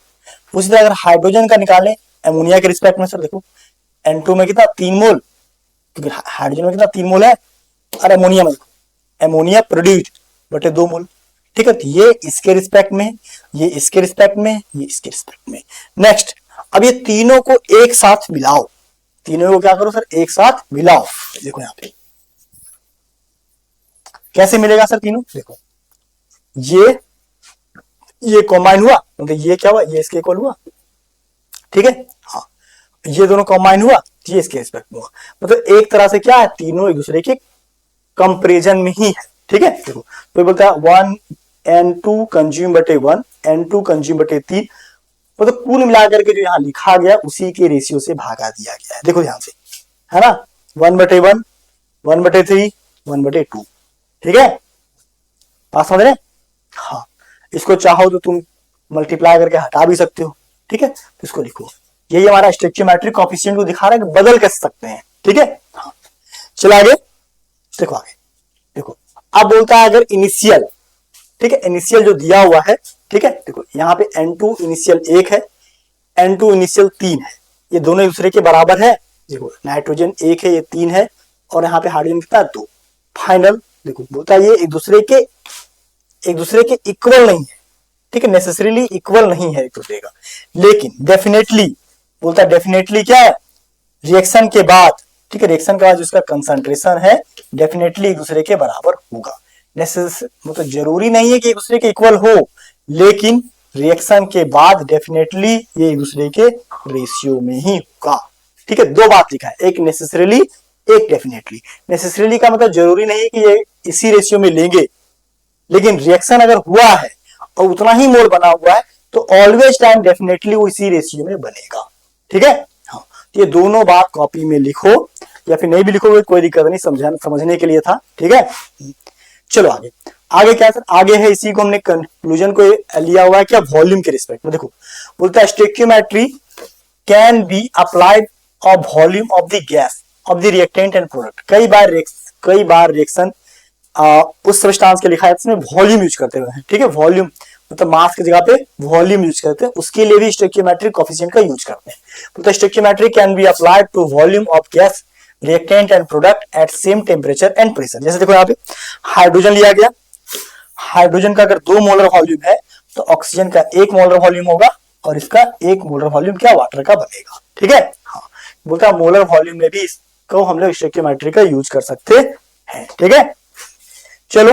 उसी तरह अगर हाइड्रोजन का निकालें अमोनिया के रिस्पेक्ट में, सर देखो N2 में कितना 3 मोल, क्योंकि हाइड्रोजन में कितना 3 मोल है, और अमोनिया में देखो अमोनिया प्रोड्यूस्ड बटे 2 मोल, ठीक है। तो ये इसके रिस्पेक्ट में, ये इसके रिस्पेक्ट में, ये इसके रिस्पेक्ट में। नेक्स्ट, अब ये तीनों को एक साथ मिलाओ, तीनों को क्या करो सर एक साथ मिलाओ। देखो यहाँ पे कैसे मिलेगा सर तीनों, देखो ये कॉम्बाइन हुआ, मतलब ये क्या हुआ, ये इसके इक्वल हुआ, ठीक है। हाँ, ये दोनों कॉम्बाइन हुआ, ये इसके रिस्पेक्ट में हुआ, मतलब एक तरह से क्या है तीनों एक दूसरे के कंपेरिजन में ही है, ठीक है। देखो तो बोलता है 1N2 कंज्यूम बटे 1, N2 कंज्यूम बटे 3, मतलब कुल मिलाकर के जो यहाँ लिखा गया उसी के रेशियो से भागा दिया गया है। देखो ध्यान से, है ना, 1/1, 1/3, 1/2, ठीक है, बात समझ रहे। हाँ, इसको चाहो तो तुम मल्टीप्लाई करके हटा भी सकते हो, ठीक है। तो इसको लिखो, यही हमारा स्टोइकियोमेट्रिक कोएफिशिएंट को दिखा रहा है कि बदल कैसे सकते हैं, ठीक है। हाँ, चलो आगे देखो, आगे देखो अब बोलता है अगर इनिशियल, ठीक है, इनिशियल जो दिया हुआ है, ठीक है, देखो यहाँ पे N2 इनिशियल 1 है, N2 इनिशियल 3 है, ये दोनों एक दूसरे के बराबर है। देखो नाइट्रोजन 1 है, ये 3 है, और यहाँ पे हाइड्रोजन कितना 2। फाइनल देखो बोलता है ये एक दूसरे के इक्वल नहीं है, ठीक है, नेसेसरीली इक्वल नहीं है एक दूसरे का, लेकिन डेफिनेटली बोलता है डेफिनेटली क्या है रिएक्शन के बाद, ठीक है, रिएक्शन के बाद जो इसका कंसंट्रेशन है डेफिनेटली एक दूसरे के बराबर होगा। मतलब जरूरी नहीं है कि एक दूसरे के इक्वल हो, लेकिन रिएक्शन के बाद डेफिनेटली ये एक दूसरे के रेशियो में ही होगा, ठीक है। दो बात लिखा है, एक नेसेसरीली, एक डेफिनेटली। नेसेसरीली का मतलब जरूरी नहीं कि ये इसी रेशियो में लेंगे, लेकिन रिएक्शन अगर हुआ है और उतना ही मोल बना हुआ है तो ऑलवेज टाइम डेफिनेटली वो इसी रेशियो में बनेगा, ठीक है। हाँ, ये दोनों बात कॉपी में लिखो या फिर नहीं भी लिखोगे कोई दिक्कत नहीं, समझने के लिए था, ठीक है। चलो आगे, आगे क्या सर, आगे है इसी को हमने कंक्लूजन को लिया हुआ है क्या वॉल्यूम के रिस्पेक्ट में। देखो बोलता है stoichiometry can be applied of volume of the gas off the reactant and product. कई बार रिएक्शन उस सब्सटेंस के लिखा है इसमें वॉल्यूम यूज करते हुए, ठीक है, वॉल्यूम मतलब मास की जगह पे वॉल्यूम यूज करते हैं, उसके लिए भी स्टोइकियोमेट्रिक कोएफिशिएंट का यूज करते हैं। तो stoichiometry can be applied to volume of gas reactant and product at same temperature and pressure. जैसे देखो यहाँ पे हाइड्रोजन लिया गया, हाइड्रोजन का अगर 2 मोलर वॉल्यूम है तो ऑक्सीजन का 1 मोलर वॉल्यूम होगा, और इसका 1 मोलर वॉल्यूम क्या वाटर का बनेगा, ठीक है। हाँ, बोलता है मोलर वॉल्यूम में भी इसको हम लोग स्टोइकियोमेट्री का यूज कर सकते हैं, ठीक है। चलो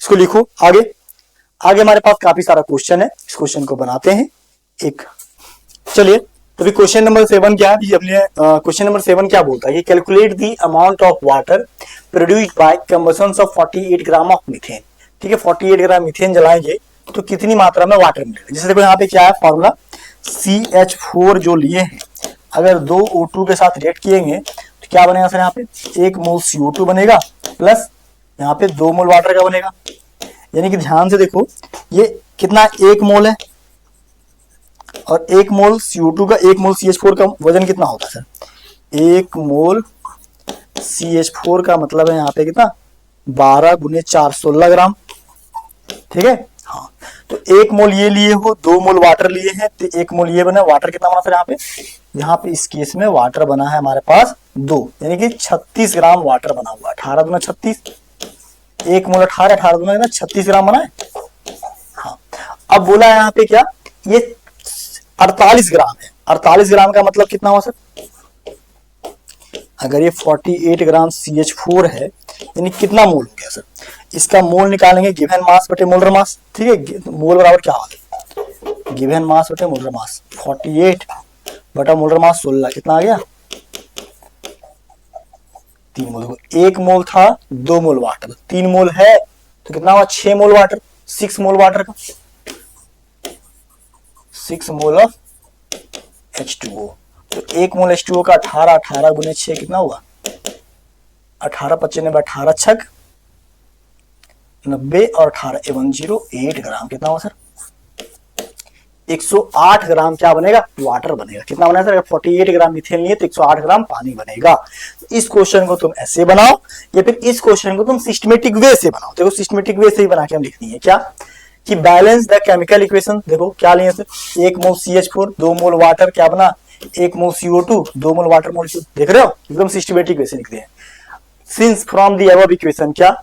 इसको लिखो आगे, आगे हमारे पास काफी सारा क्वेश्चन है, इस क्वेश्चन को बनाते हैं एक। चलिए तो क्वेश्चन नंबर 7 क्या है, क्वेश्चन नंबर 7 क्या बोलता है, calculate the amount of water produced by combustion of 48 gram of methane, ठीक है। 48 ग्राम मीथेन जलाएंगे तो कितनी मात्रा में वाटर मिलेगा। जैसे देखो यहाँ पे क्या है फॉर्मूला, CH4 जो लिए हैं अगर 2 O2 के साथ रिएक्ट किएंगे तो क्या बनेगा सर, यहाँ पे 1 मोल CO2 बनेगा प्लस यहाँ पे 2 मोल वाटर का बनेगा। यानी कि ध्यान से देखो, ये कितना 1 मोल है, और 1 मोल CO2 का 1 मोल CH4 का वजन कितना होता है सर? 1 मोल CH4 का मतलब है यहाँ पे कितना, 12 गुने 4 16 ग्राम। ठीक है, हाँ। तो 1 मोल ये लिए हो, 2 मोल वाटर लिए हैं, तो 1 मोल ये बना। वाटर कितना बना सर यहाँ पे इस केस में वाटर बना है हमारे पास 2, यानी कि 36 ग्राम वाटर बना हुआ है। 18 दूना 36, 1 मोल 18, 18 दूना 36 ग्राम बना है। हाँ, अब बोला है यहाँ पे क्या, ये 48 ग्राम है। 48 ग्राम का मतलब कितना हुआ सर? अगर ये 48 ग्राम CH4 है, यानी कितना मोल हो गया सर? इसका मोल निकालेंगे गिवन मास बटे मोलर मास। ठीक है, मोल बराबर क्या होगा? गिवन मास बटे मोलर मास। 48 बटा मोलर मास 16, कितना आ गया? 3 मोल। 1 मोल था 2 मोल वाटर, 3 मोल है तो कितना हुआ? 6 मोल वाटर, 6 मोल वाटर का, 6 मोल ऑफ H2O। तो 1 मोल H2O का 18, 18 गुने 6 कितना हुआ? 18 95, 18 छक 90 और 18 108 ग्राम। कितना हुआ सर? 108 ग्राम क्या बनेगा? वाटर बनेगा। कितना बनेगा सर? 48 ग्राम मिथेन लिए तो 108 ग्राम पानी बनेगा। इस क्वेश्चन को तुम ऐसे बनाओ, या फिर इस क्वेश्चन को तुम सिस्टमेटिक वे से बनाओ। देखो सिस्टमेटिक वे से ही बना के हम लिखनी है क्या, कि बैलेंस द केमिकल इक्वेशन। देखो क्या लिए सर? 1 मोल CH4, 2 मोल वाटर, क्या बना? 1 मोल CO2, 2 मोल वाटर मॉलिक्यूल। देख रहे हो, एकदम सिस्टमेटिक वे से लिखते हैं। Since from the above equation, क्या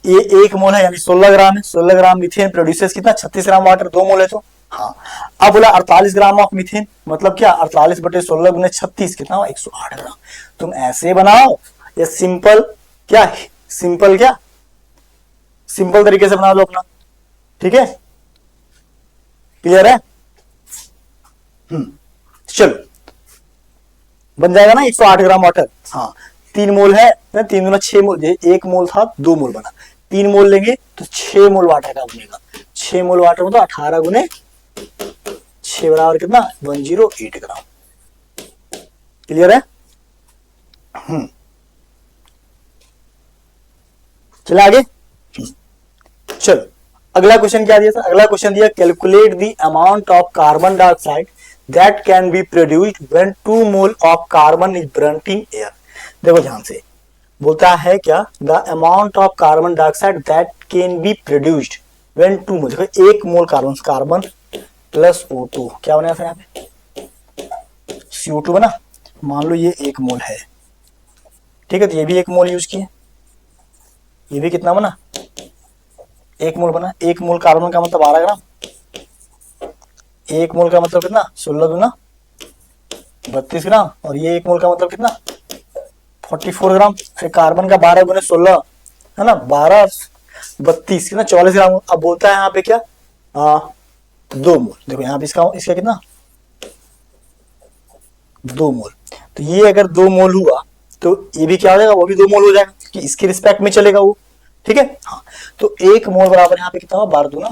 ये 1 मोल है यानी 16 ग्राम है। 16 ग्राम मीथेन प्रोड्यूसेस कितना? 36 ग्राम वाटर, 2 मोल है तो हाँ। अब बोला 48 ग्राम ऑफ मीथेन, मतलब क्या? 48 बटे 16 गुने 36 कितना हुआ? 108 ग्राम। तुम ऐसे बनाओ या सिंपल क्या, सिंपल क्या, सिंपल तरीके से बना लो अपना। ठीक है, क्लियर है? चलो बन जाएगा ना 108 ग्राम वाटर। हाँ, 3 मोल है, 3 गुना 6 मोल, 1 मोल था 2 मोल बना, 3 मोल लेंगे तो 6 मोल वाटर का बनेगा। 6 मोल वाटर मतलब 18 गुने 6 बराबर कितना? 108 ग्राम। क्लियर है? चले आगे। चलो अगला क्वेश्चन क्या दिया था? अगला क्वेश्चन दिया calculate the amount of carbon dioxide that can be produced when 2 mole of carbon is burned in air. देखो ध्यान से, बोलता है क्या, the amount of carbon dioxide that can be produced when 2 मोल। देखो 1 mole carbon, carbon plus O2 क्या बना यहाँ पे? CO2 बना। मान लो ये 1 मोल है, ठीक है, तो ये भी 1 मोल यूज किए, ये भी कितना बना? 1 मोल बना। 1 मोल कार्बन का मतलब 12 ग्राम, 1 मोल का मतलब कितना? 16 दूना 32 ग्राम, और ये 1 मोल का मतलब कितना? 44 ग्राम। फिर कार्बन का 12 गुने 16 है ना, 12 32 कितना? 44 ग्राम। अब बोलता है यहाँ पे क्या? 2 मोल। देखो यहाँ पे इसका कितना? 2 मोल। तो ये अगर 2 मोल हुआ तो ये भी क्या हो जाएगा? वो भी 2 मोल हो जाएगा, कि इसके रिस्पेक्ट में चलेगा वो। ठीक है, हाँ। तो 1 मोल बराबर यहाँ पे कितना हुआ? 12 दूना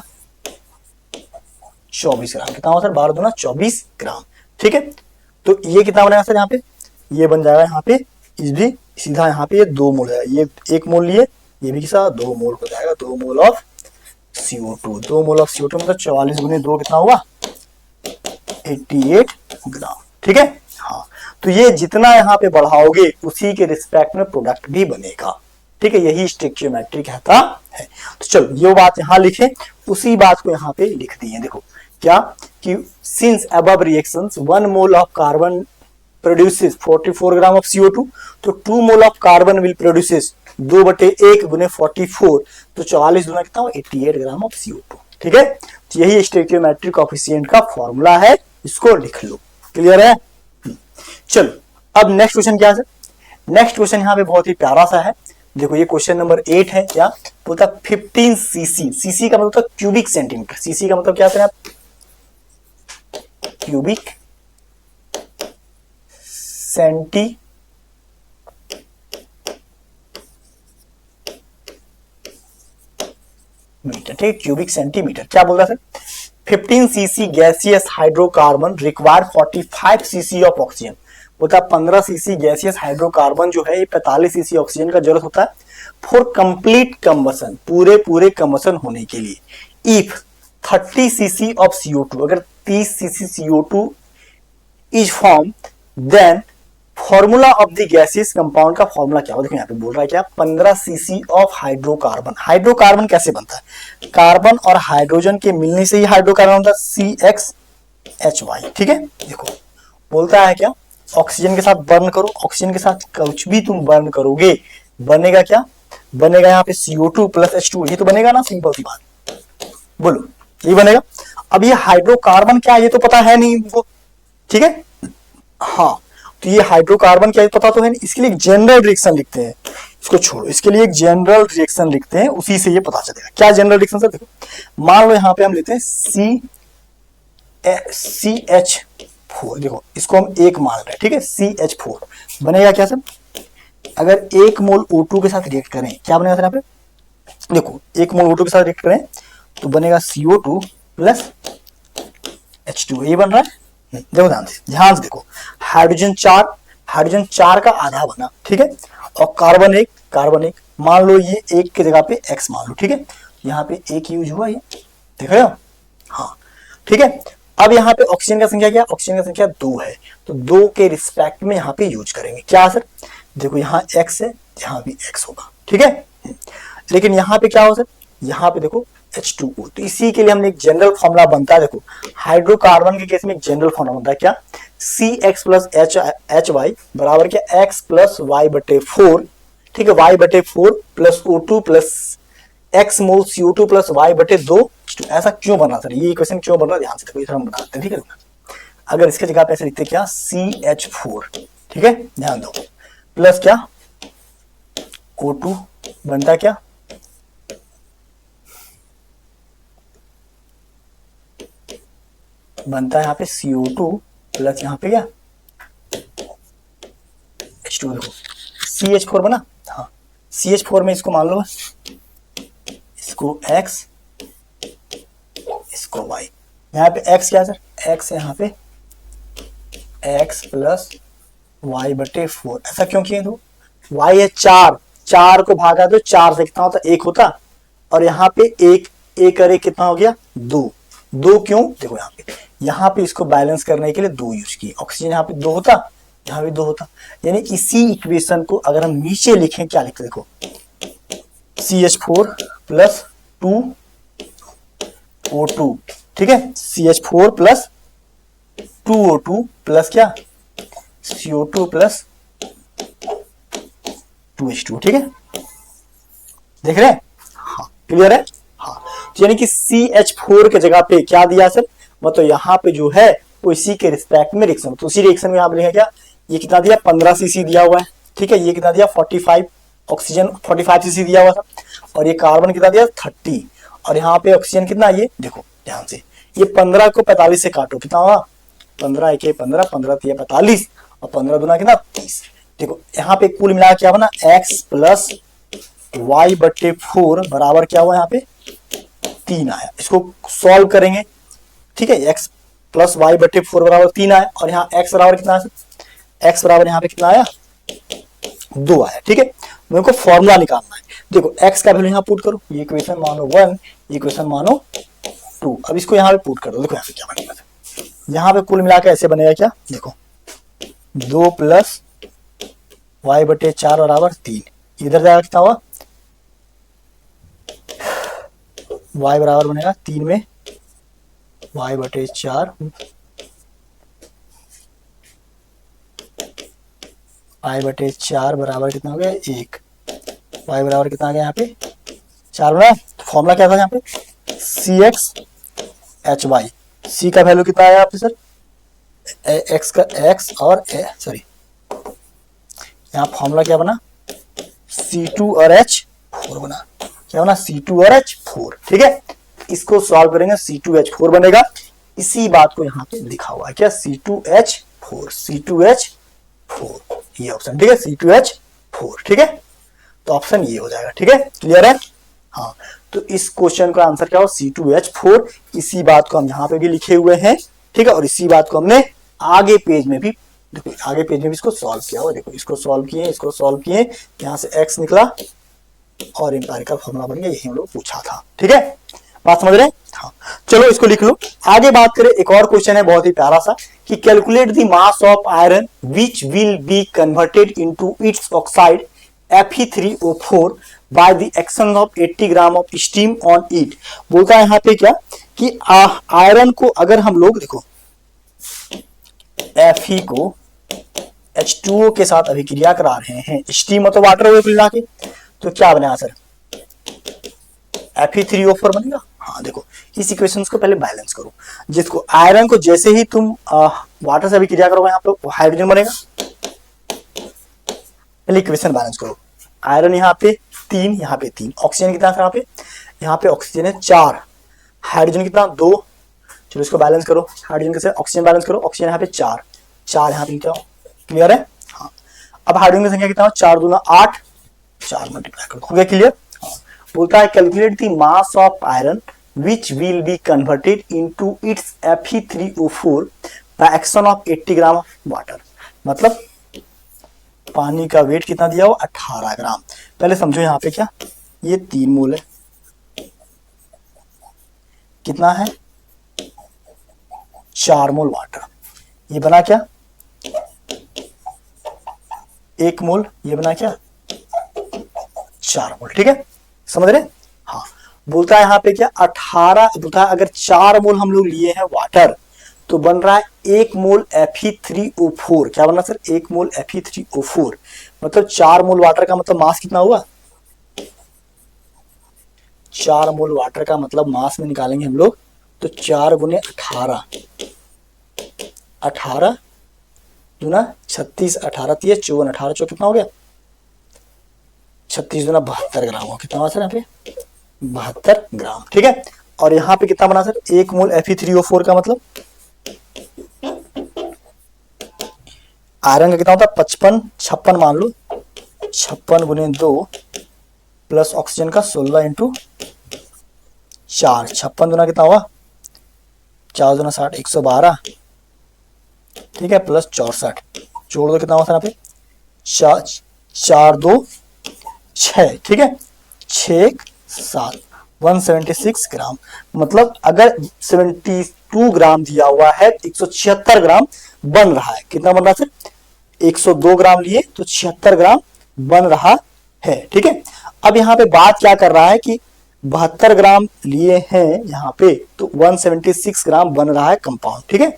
24 ग्राम। कितना हुआ सर? 12 दूना 24 ग्राम। ठीक है, तो ये कितना बनेगा सर? यहाँ पे ये बन जाएगा, यहाँ पे इस भी सीधा यहाँ पे ये 2 मोल है, ये 1 मोल लिए, ये भी किसा 2 मोल हो जाएगा। 2 mole of CO2, 2 mole of CO2 मतलब 44 गुने 2 कितना हुआ? 88 ग्राम। ठीक है, हाँ। तो ये जितना यहाँ पे बढ़ाओगे उसी के रिस्पेक्ट में प्रोडक्ट भी बनेगा। ठीक है, यही स्टोइकियोमेट्री कहता है। तो चलो ये बात यहाँ लिखे, उसी बात को यहाँ पे लिख दिए। देखो क्या, कि since above reactions 1 mole of carbon produces 44 gram of CO2, तो 2 mole of carbon will produces 2/1 गुने 44, तो 44 गुना कितना हो? 88 ग्राम ऑफ CO2। ठीक है, तो यही स्टोइकियोमेट्रिक कोएफिशिएंट का फॉर्मूला है, इसको लिख लो। क्लियर है? चलो अब नेक्स्ट क्वेश्चन क्या है? नेक्स्ट क्वेश्चन यहाँ पे बहुत ही प्यारा सा है। देखो ये क्वेश्चन नंबर 8 है। क्या बोलता? 15 सीसी। सीसी का मतलब क्यूबिक सेंटीमीटर। सीसी का मतलब क्या है? Cubic centimetre. ठीक है, क्यूबिक सेंटीमीटर। क्या बोल रहा है? 15 CC gaseous hydrocarbon required 45 CC of oxygen. बोलता है 15 सीसी गैसियस हाइड्रोकार्बन जो है ये 45 सीसी ऑक्सीजन का जरूरत होता है फॉर कंप्लीट कंबसन, पूरे कंबसन होने के लिए। इफ 30 सीसी ऑफ CO2, अगर 30 cc CO2 is form, then formula of the gaseous compound का फॉर्मूला क्या हो, देखो यहाँ पे बोल रहा है क्या, 15 सीसी ऑफ हाइड्रोकार्बन। हाइड्रोकार्बन कैसे बनता है, कार्बन और हाइड्रोजन के मिलने से ही हाइड्रोकार्बन बनता है, CXHY। ठीक है, देखो बोलता है क्या, ऑक्सीजन के साथ बर्न करो, ऑक्सीजन के साथ कुछ भी तुम बर्न करोगे बनेगा क्या, बनेगा यहाँ पे CO2 प्लस H2, ये तो बनेगा ना, सिंपल सी बात, बोलो ये बनेगा। अब ये हाइड्रोकार्बन क्या है ये तो पता है नहीं वो, ठीक है, हाँ, तो ये हाइड्रोकार्बन क्या है पता तो है नहीं, इसके लिए एक जनरल रिएक्शन लिखते हैं, इसको छोड़ो, इसके लिए एक जनरल रिएक्शन लिखते हैं, उसी से ये पता चलेगा। क्या जनरल रिएक्शन सर, देखो मान लो यहाँ पे हम लेते हैं CH4, देखो इसको हम एक मान रहे हैं, ठीक है, CH4 बनेगा क्या सर, अगर 1 मोल O2 के साथ रिएक्ट करें क्या बनेगा सर यहाँ पे, देखो 1 मोल O2 के साथ रिएक्ट करें तो बनेगा CO2 प्लस H2, ये बन रहा है। देखो ध्यान से देखो, हाइड्रोजन 4 का आधा बना, ठीक है, और कार्बन एक, मान लो ये एक की जगह पे X मान लो, ठीक है, यहाँ पे एक यूज हुआ, ये देख रहे हो, हाँ ठीक है। अब यहाँ पे ऑक्सीजन का संख्या क्या, ऑक्सीजन का संख्या 2 है, तो 2 के रिस्पेक्ट में यहाँ पे यूज करेंगे क्या सर, देखो यहाँ X है, यहाँ भी X होगा, ठीक है, लेकिन यहाँ पे क्या हो सर, यहाँ पे देखो H2O, तो इसी के लिए हमने एक जनरल फॉर्मूला बनता है, देखो हाइड्रोकार्बन के केस में एक जनरल फॉर्मूला बनता है क्या, CX प्लस HY बराबर क्या X प्लस Y/4, ठीक है, Y/4 plus O2 plus X मोल CO2 प्लस Y/2। ऐसा क्यों बन रहा सर, ये क्वेश्चन क्यों बन रहा है, ध्यान से देखो, इधर हम बनाते हैं, ठीक है, अगर इसके जगह पे ऐसे लिखते क्या CH4, ठीक है, ध्यान दो, प्लस क्या O2 बनता क्या, बनता है यहाँ पे CO2 प्लस यहाँ पे क्या H2, देखो CH4 बना, हाँ CH4 में इसको मान लो, इसको X, इसको Y, यहाँ पे X क्या सर, X यहाँ पे X प्लस Y/4, ऐसा क्यों किए, तो Y है 4 को भागा दो 4 से कितना होता, 1 होता, और यहाँ पे एक और एक कितना हो गया 2 क्यों, देखो यहाँ पे इसको बैलेंस करने के लिए 2 यूज किए, ऑक्सीजन यहाँ पे 2 होता, यहाँ भी 2 होता, यानी इसी इक्वेशन को अगर हम नीचे लिखें क्या लिखते, देखो CH4 प्लस 2O2, ठीक है, CH4 प्लस 2O2 प्लस क्या CO2 प्लस 2H2, ठीक है, देख रहे हैं, हाँ क्लियर है, हाँ, तो यानी कि CH4 के जगह पे क्या दिया सर, मतलब यहाँ पे जो है वो इसी के रिस्पेक्ट में रिएक्शन, तो उसी रिएक्शन में यहाँ पे लिखा क्या, ये कितना दिया 15 सीसी दिया हुआ है, ठीक है, ये कितना दिया 45, ऑक्सीजन 45 सीसी दिया हुआ था, और ये कार्बन कितना दिया 30, और यहाँ पे ऑक्सीजन कितना, ये देखो ध्यान से, ये 15 को 45 से काटो कितना हुआ, 15 1 15, 15 3 45, और 15 दूना कितना 30, देखो यहाँ पे कुल मिला क्या बना X प्लस Y/4 बराबर क्या हुआ, यहाँ पे 3 आया, इसको सॉल्व करेंगे, ठीक है, X प्लस Y/4 बराबर 3 आया, और यहाँ X बराबर कितना है, X बराबर यहाँ पे कितना आया 2 आया, ठीक है, मेरे को फॉर्मूला निकालना है, देखो X का वैल्यू यहाँ पुट करो, ये इक्वेशन मानो 1, ये इक्वेशन मानो 2, अब इसको यहाँ पे पुट कर दो, देखो यहाँ पे क्या बनेगा, यहाँ पे कुल मिलाकर ऐसे बनेगा क्या, देखो 2 प्लस Y/4 बराबर 3, इधर जाएगा कितना हुआ, Y बराबर बनेगा 3 में Y/4, Y/4 बराबर कितना हो गया 1, Y बराबर कितना आ गया यहाँ पे 4 बना, फॉर्मूला क्या था यहाँ पे CXHY, C का वैल्यू कितना आया यहाँ पे सर, X का X और सॉरी यहाँ फॉर्मूला क्या बना C2 और H4 बना, क्या बना C2 और H4, ठीक है, इसको सॉल्व करेंगे C2H4 बनेगा, इसी बात को यहाँ पे लिखा हुआ है क्या C2H4, ये ऑप्शन, ठीक है, C2H4, ठीक है, तो ऑप्शन ये हो जाएगा, ठीक है, क्लियर है, हाँ, तो इस क्वेश्चन का आंसर क्या हो C2H4, इसी बात को हम यहाँ पे भी लिखे हुए हैं, ठीक है, और इसी बात को हमने आगे पेज में भी देखो आगे पेज में भी इसको सॉल्व किया हुआ, देखो इसको सॉल्व किए, इसको सॉल्व किए, यहाँ से x निकला और एम्पिरिकल फॉर्मूला बन गया, यही हम लोग पूछा था। ठीक है, बात समझ रहे हैं? हाँ, चलो इसको लिख लो। आगे बात करें, एक और क्वेश्चन है बहुत ही प्यारा सा कि calculate the mass of iron which will be converted into its oxide Fe3O4 by the action of 80 gram of steam on it. बोलता है यहाँ पे क्या कि आयरन को अगर हम लोग देखो Fe को H2O के साथ अभिक्रिया करा रहे हैं, स्टीम मतलब वाटर वेपर मिला के, तो क्या बनेगा सर? Fe3O4 बनेगा। हाँ देखो, इस इक्वेशंस को पहले बैलेंस करो। जिसको आयरन को जैसे ही तुम वाटर से अभिक्रिया करोगे यहाँ पे हाइड्रोजन बनेगा। पहले इक्वेशन बैलेंस करो। आयरन यहाँ पे 3, यहाँ पे 3, ऑक्सीजन कितना है यहाँ पे ऑक्सीजन है 4, हाइड्रोजन कितना 2। चलो इसको बैलेंस करो, हाइड्रोजन के साथ ऑक्सीजन बैलेंस करो, ऑक्सीजन यहाँ पे 4, 4 यहाँ पे क्या क्लियर है? हाँ, अब हाइड्रोजन की संख्या कितना हो? 4 दूना 8, 4 मल्टीप्लाई करो, हो गया क्लियर? हाँ। बोलता है calculate the mass of iron which will be converted into its Fe3O4 by action of 80 gram water. मतलब पानी का वेट कितना दिया हो? 18 ग्राम। पहले समझो यहाँ पे क्या, ये 3 मोल है, कितना है? 4 मोल वाटर, ये बना क्या? 1 मोल, ये बना क्या? 4 मोल। ठीक है, समझ रहे? हाँ, बोलता है यहाँ पे क्या 18, बोलता है अगर 4 मोल हम लोग लिए हैं वाटर तो बन रहा है 1 मोल Fe3O4। क्या बना सर? 1 मोल Fe3O4। मतलब 4 मोल वाटर का मतलब मास कितना हुआ? 4 मोल वाटर का मतलब मास में निकालेंगे हम लोग तो 4 गुने 18, 18 दूना 36, 18 3 54, 18 चौ कितना हो गया? 36 दूना 72 ग्राम हो। कितना हुआ सर यहाँ पे? 72 ग्राम। ठीक है, और यहाँ पे कितना बना सर? 1 मोल Fe3O4 का मतलब आयरन का कितना होता है? 55, 56 मान लो, 56 गुने 2 प्लस ऑक्सीजन का 16 इंटू 4, 56 दूना कितना हुआ? 4 दूना 60, 112। ठीक है, प्लस 64, जोड़ दो कितना हुआ सर यहाँ पे? 4 2 6। ठीक है, 6 7, 176 ग्राम। मतलब अगर 72 ग्राम दिया हुआ है, 176 ग्राम बन रहा है। कितना बन रहा है सर? 102 ग्राम लिए तो 76 ग्राम बन रहा है। ठीक है, अब यहाँ पे बात क्या कर रहा है कि 72 ग्राम लिए हैं यहाँ पे तो 176 ग्राम बन रहा है कंपाउंड। ठीक है,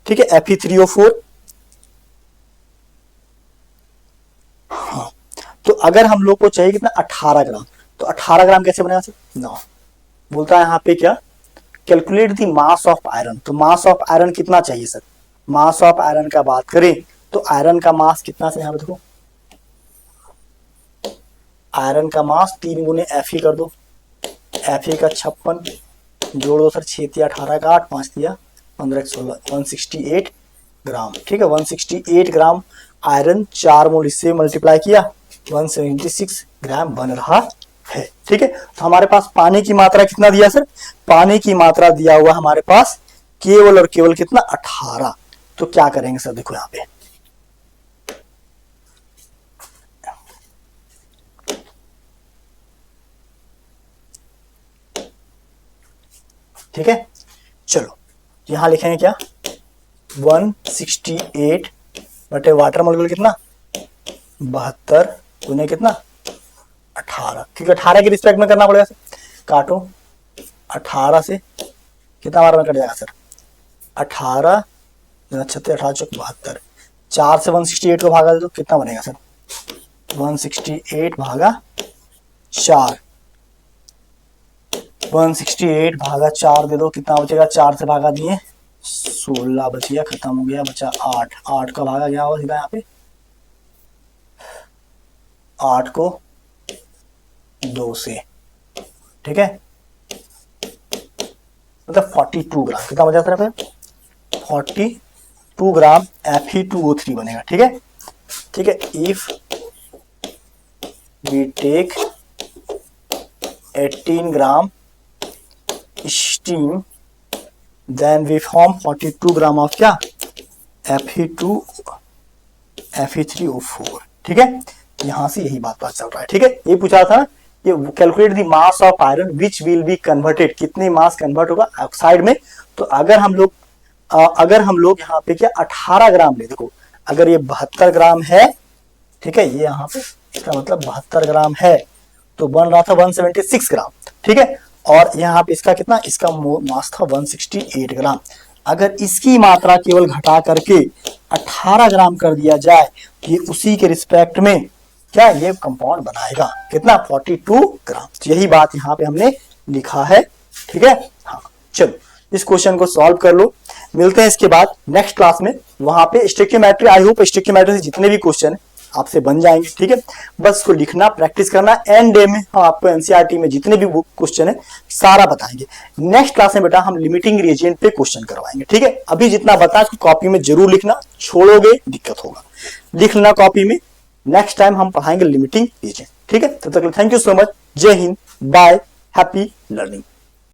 ठीक है, Fe3O4। हाँ, तो अगर हम लोग को चाहिए कितना? 18 ग्राम, तो 18 ग्राम कैसे बनेगा सर? 9। बोलता है यहाँ पे क्या calculate the mass of iron. तो मास ऑफ आयरन कितना चाहिए सर? मास ऑफ आयरन का बात करें तो आयरन का मास कितना सर? यहाँ पे देखो, आयरन का मास 3 गुने Fe कर दो, Fe का 56 जोड़ दो सर, 6 तिया 18 का 8, 5 तिया 15 16, 168 ग्राम। ठीक है, 168 ग्राम आयरन 4 मोल इससे मल्टीप्लाई किया 176 ग्राम बन रहा है। ठीक है, तो हमारे पास पानी की मात्रा कितना दिया सर? पानी की मात्रा दिया हुआ हमारे पास केवल और केवल कितना? 18। तो क्या करेंगे सर? देखो यहाँ पे ठीक है, चलो यहां लिखेंगे क्या? 168 बटे वाटर मोलिक्यूल कितना? 72 गुने कितना? 18। ठीक है, 18 के रिस्पेक्ट में करना पड़ेगा सर। काटो, 18 से कितना बार में कट जाएगा सर? 18 36, 18 चौक 72, 4 से 168 को भागा दे दो, कितना बनेगा सर? 168 भागा 4, 168 भागा 4 दे दो, कितना बचेगा? 4 से भागा दिए 16 बच गया, खत्म हो गया, बचा 8। 8 का भागा क्या होगा सीधा यहाँ पे? 8 को 2 से। ठीक है, मतलब 42 ग्राम। कितना बचा सर? 42 ग्राम Fe2O3 बनेगा। ठीक है, ठीक है, if we take 18 gram steam then we form 42 gram of क्या, Fe2 Fe3O4। ठीक है, यहां से यही बात चल रहा है। ठीक है, ये पूछा था कि calculate the mass of iron which will be converted, कितने मास कन्वर्ट होगा ऑक्साइड में। तो अगर हम लोग यहाँ पे क्या 18 ग्राम ले, देखो अगर ये 72 ग्राम है, ठीक है, ये यहाँ पे इसका मतलब 72 ग्राम है, तो बन रहा था 176 ग्राम। ठीक है, और यहाँ पे इसका कितना, इसका मास था 168 ग्राम। अगर इसकी मात्रा केवल घटा करके 18 ग्राम कर दिया जाए, ये उसी के रिस्पेक्ट में क्या ये कंपाउंड बनाएगा, कितना 42 ग्राम। तो यही बात यहाँ पे हमने लिखा है। ठीक है, हाँ चलो इस क्वेश्चन को सॉल्व कर लो। मिलते हैं इसके बाद नेक्स्ट क्लास में, वहां पे स्टोइकियोमेट्री, आई होप स्टोइकियोमेट्री से जितने भी क्वेश्चन है आपसे बन जाएंगे। ठीक है, बस इसको लिखना प्रैक्टिस करना, एंड डे में हम आपको एनसीईआरटी में जितने भी क्वेश्चन है सारा बताएंगे। नेक्स्ट क्लास में बेटा हम लिमिटिंग रिएजेंट पे क्वेश्चन करवाएंगे। ठीक है, अभी जितना बता कॉपी में जरूर लिखना, छोड़ोगे दिक्कत होगा, लिख लेना कॉपी में। नेक्स्ट टाइम हम पढ़ाएंगे लिमिटिंग रिएजेंट। ठीक है, तब तक थैंक यू सो मच, जय हिंद, बाय, हैप्पी लर्निंग।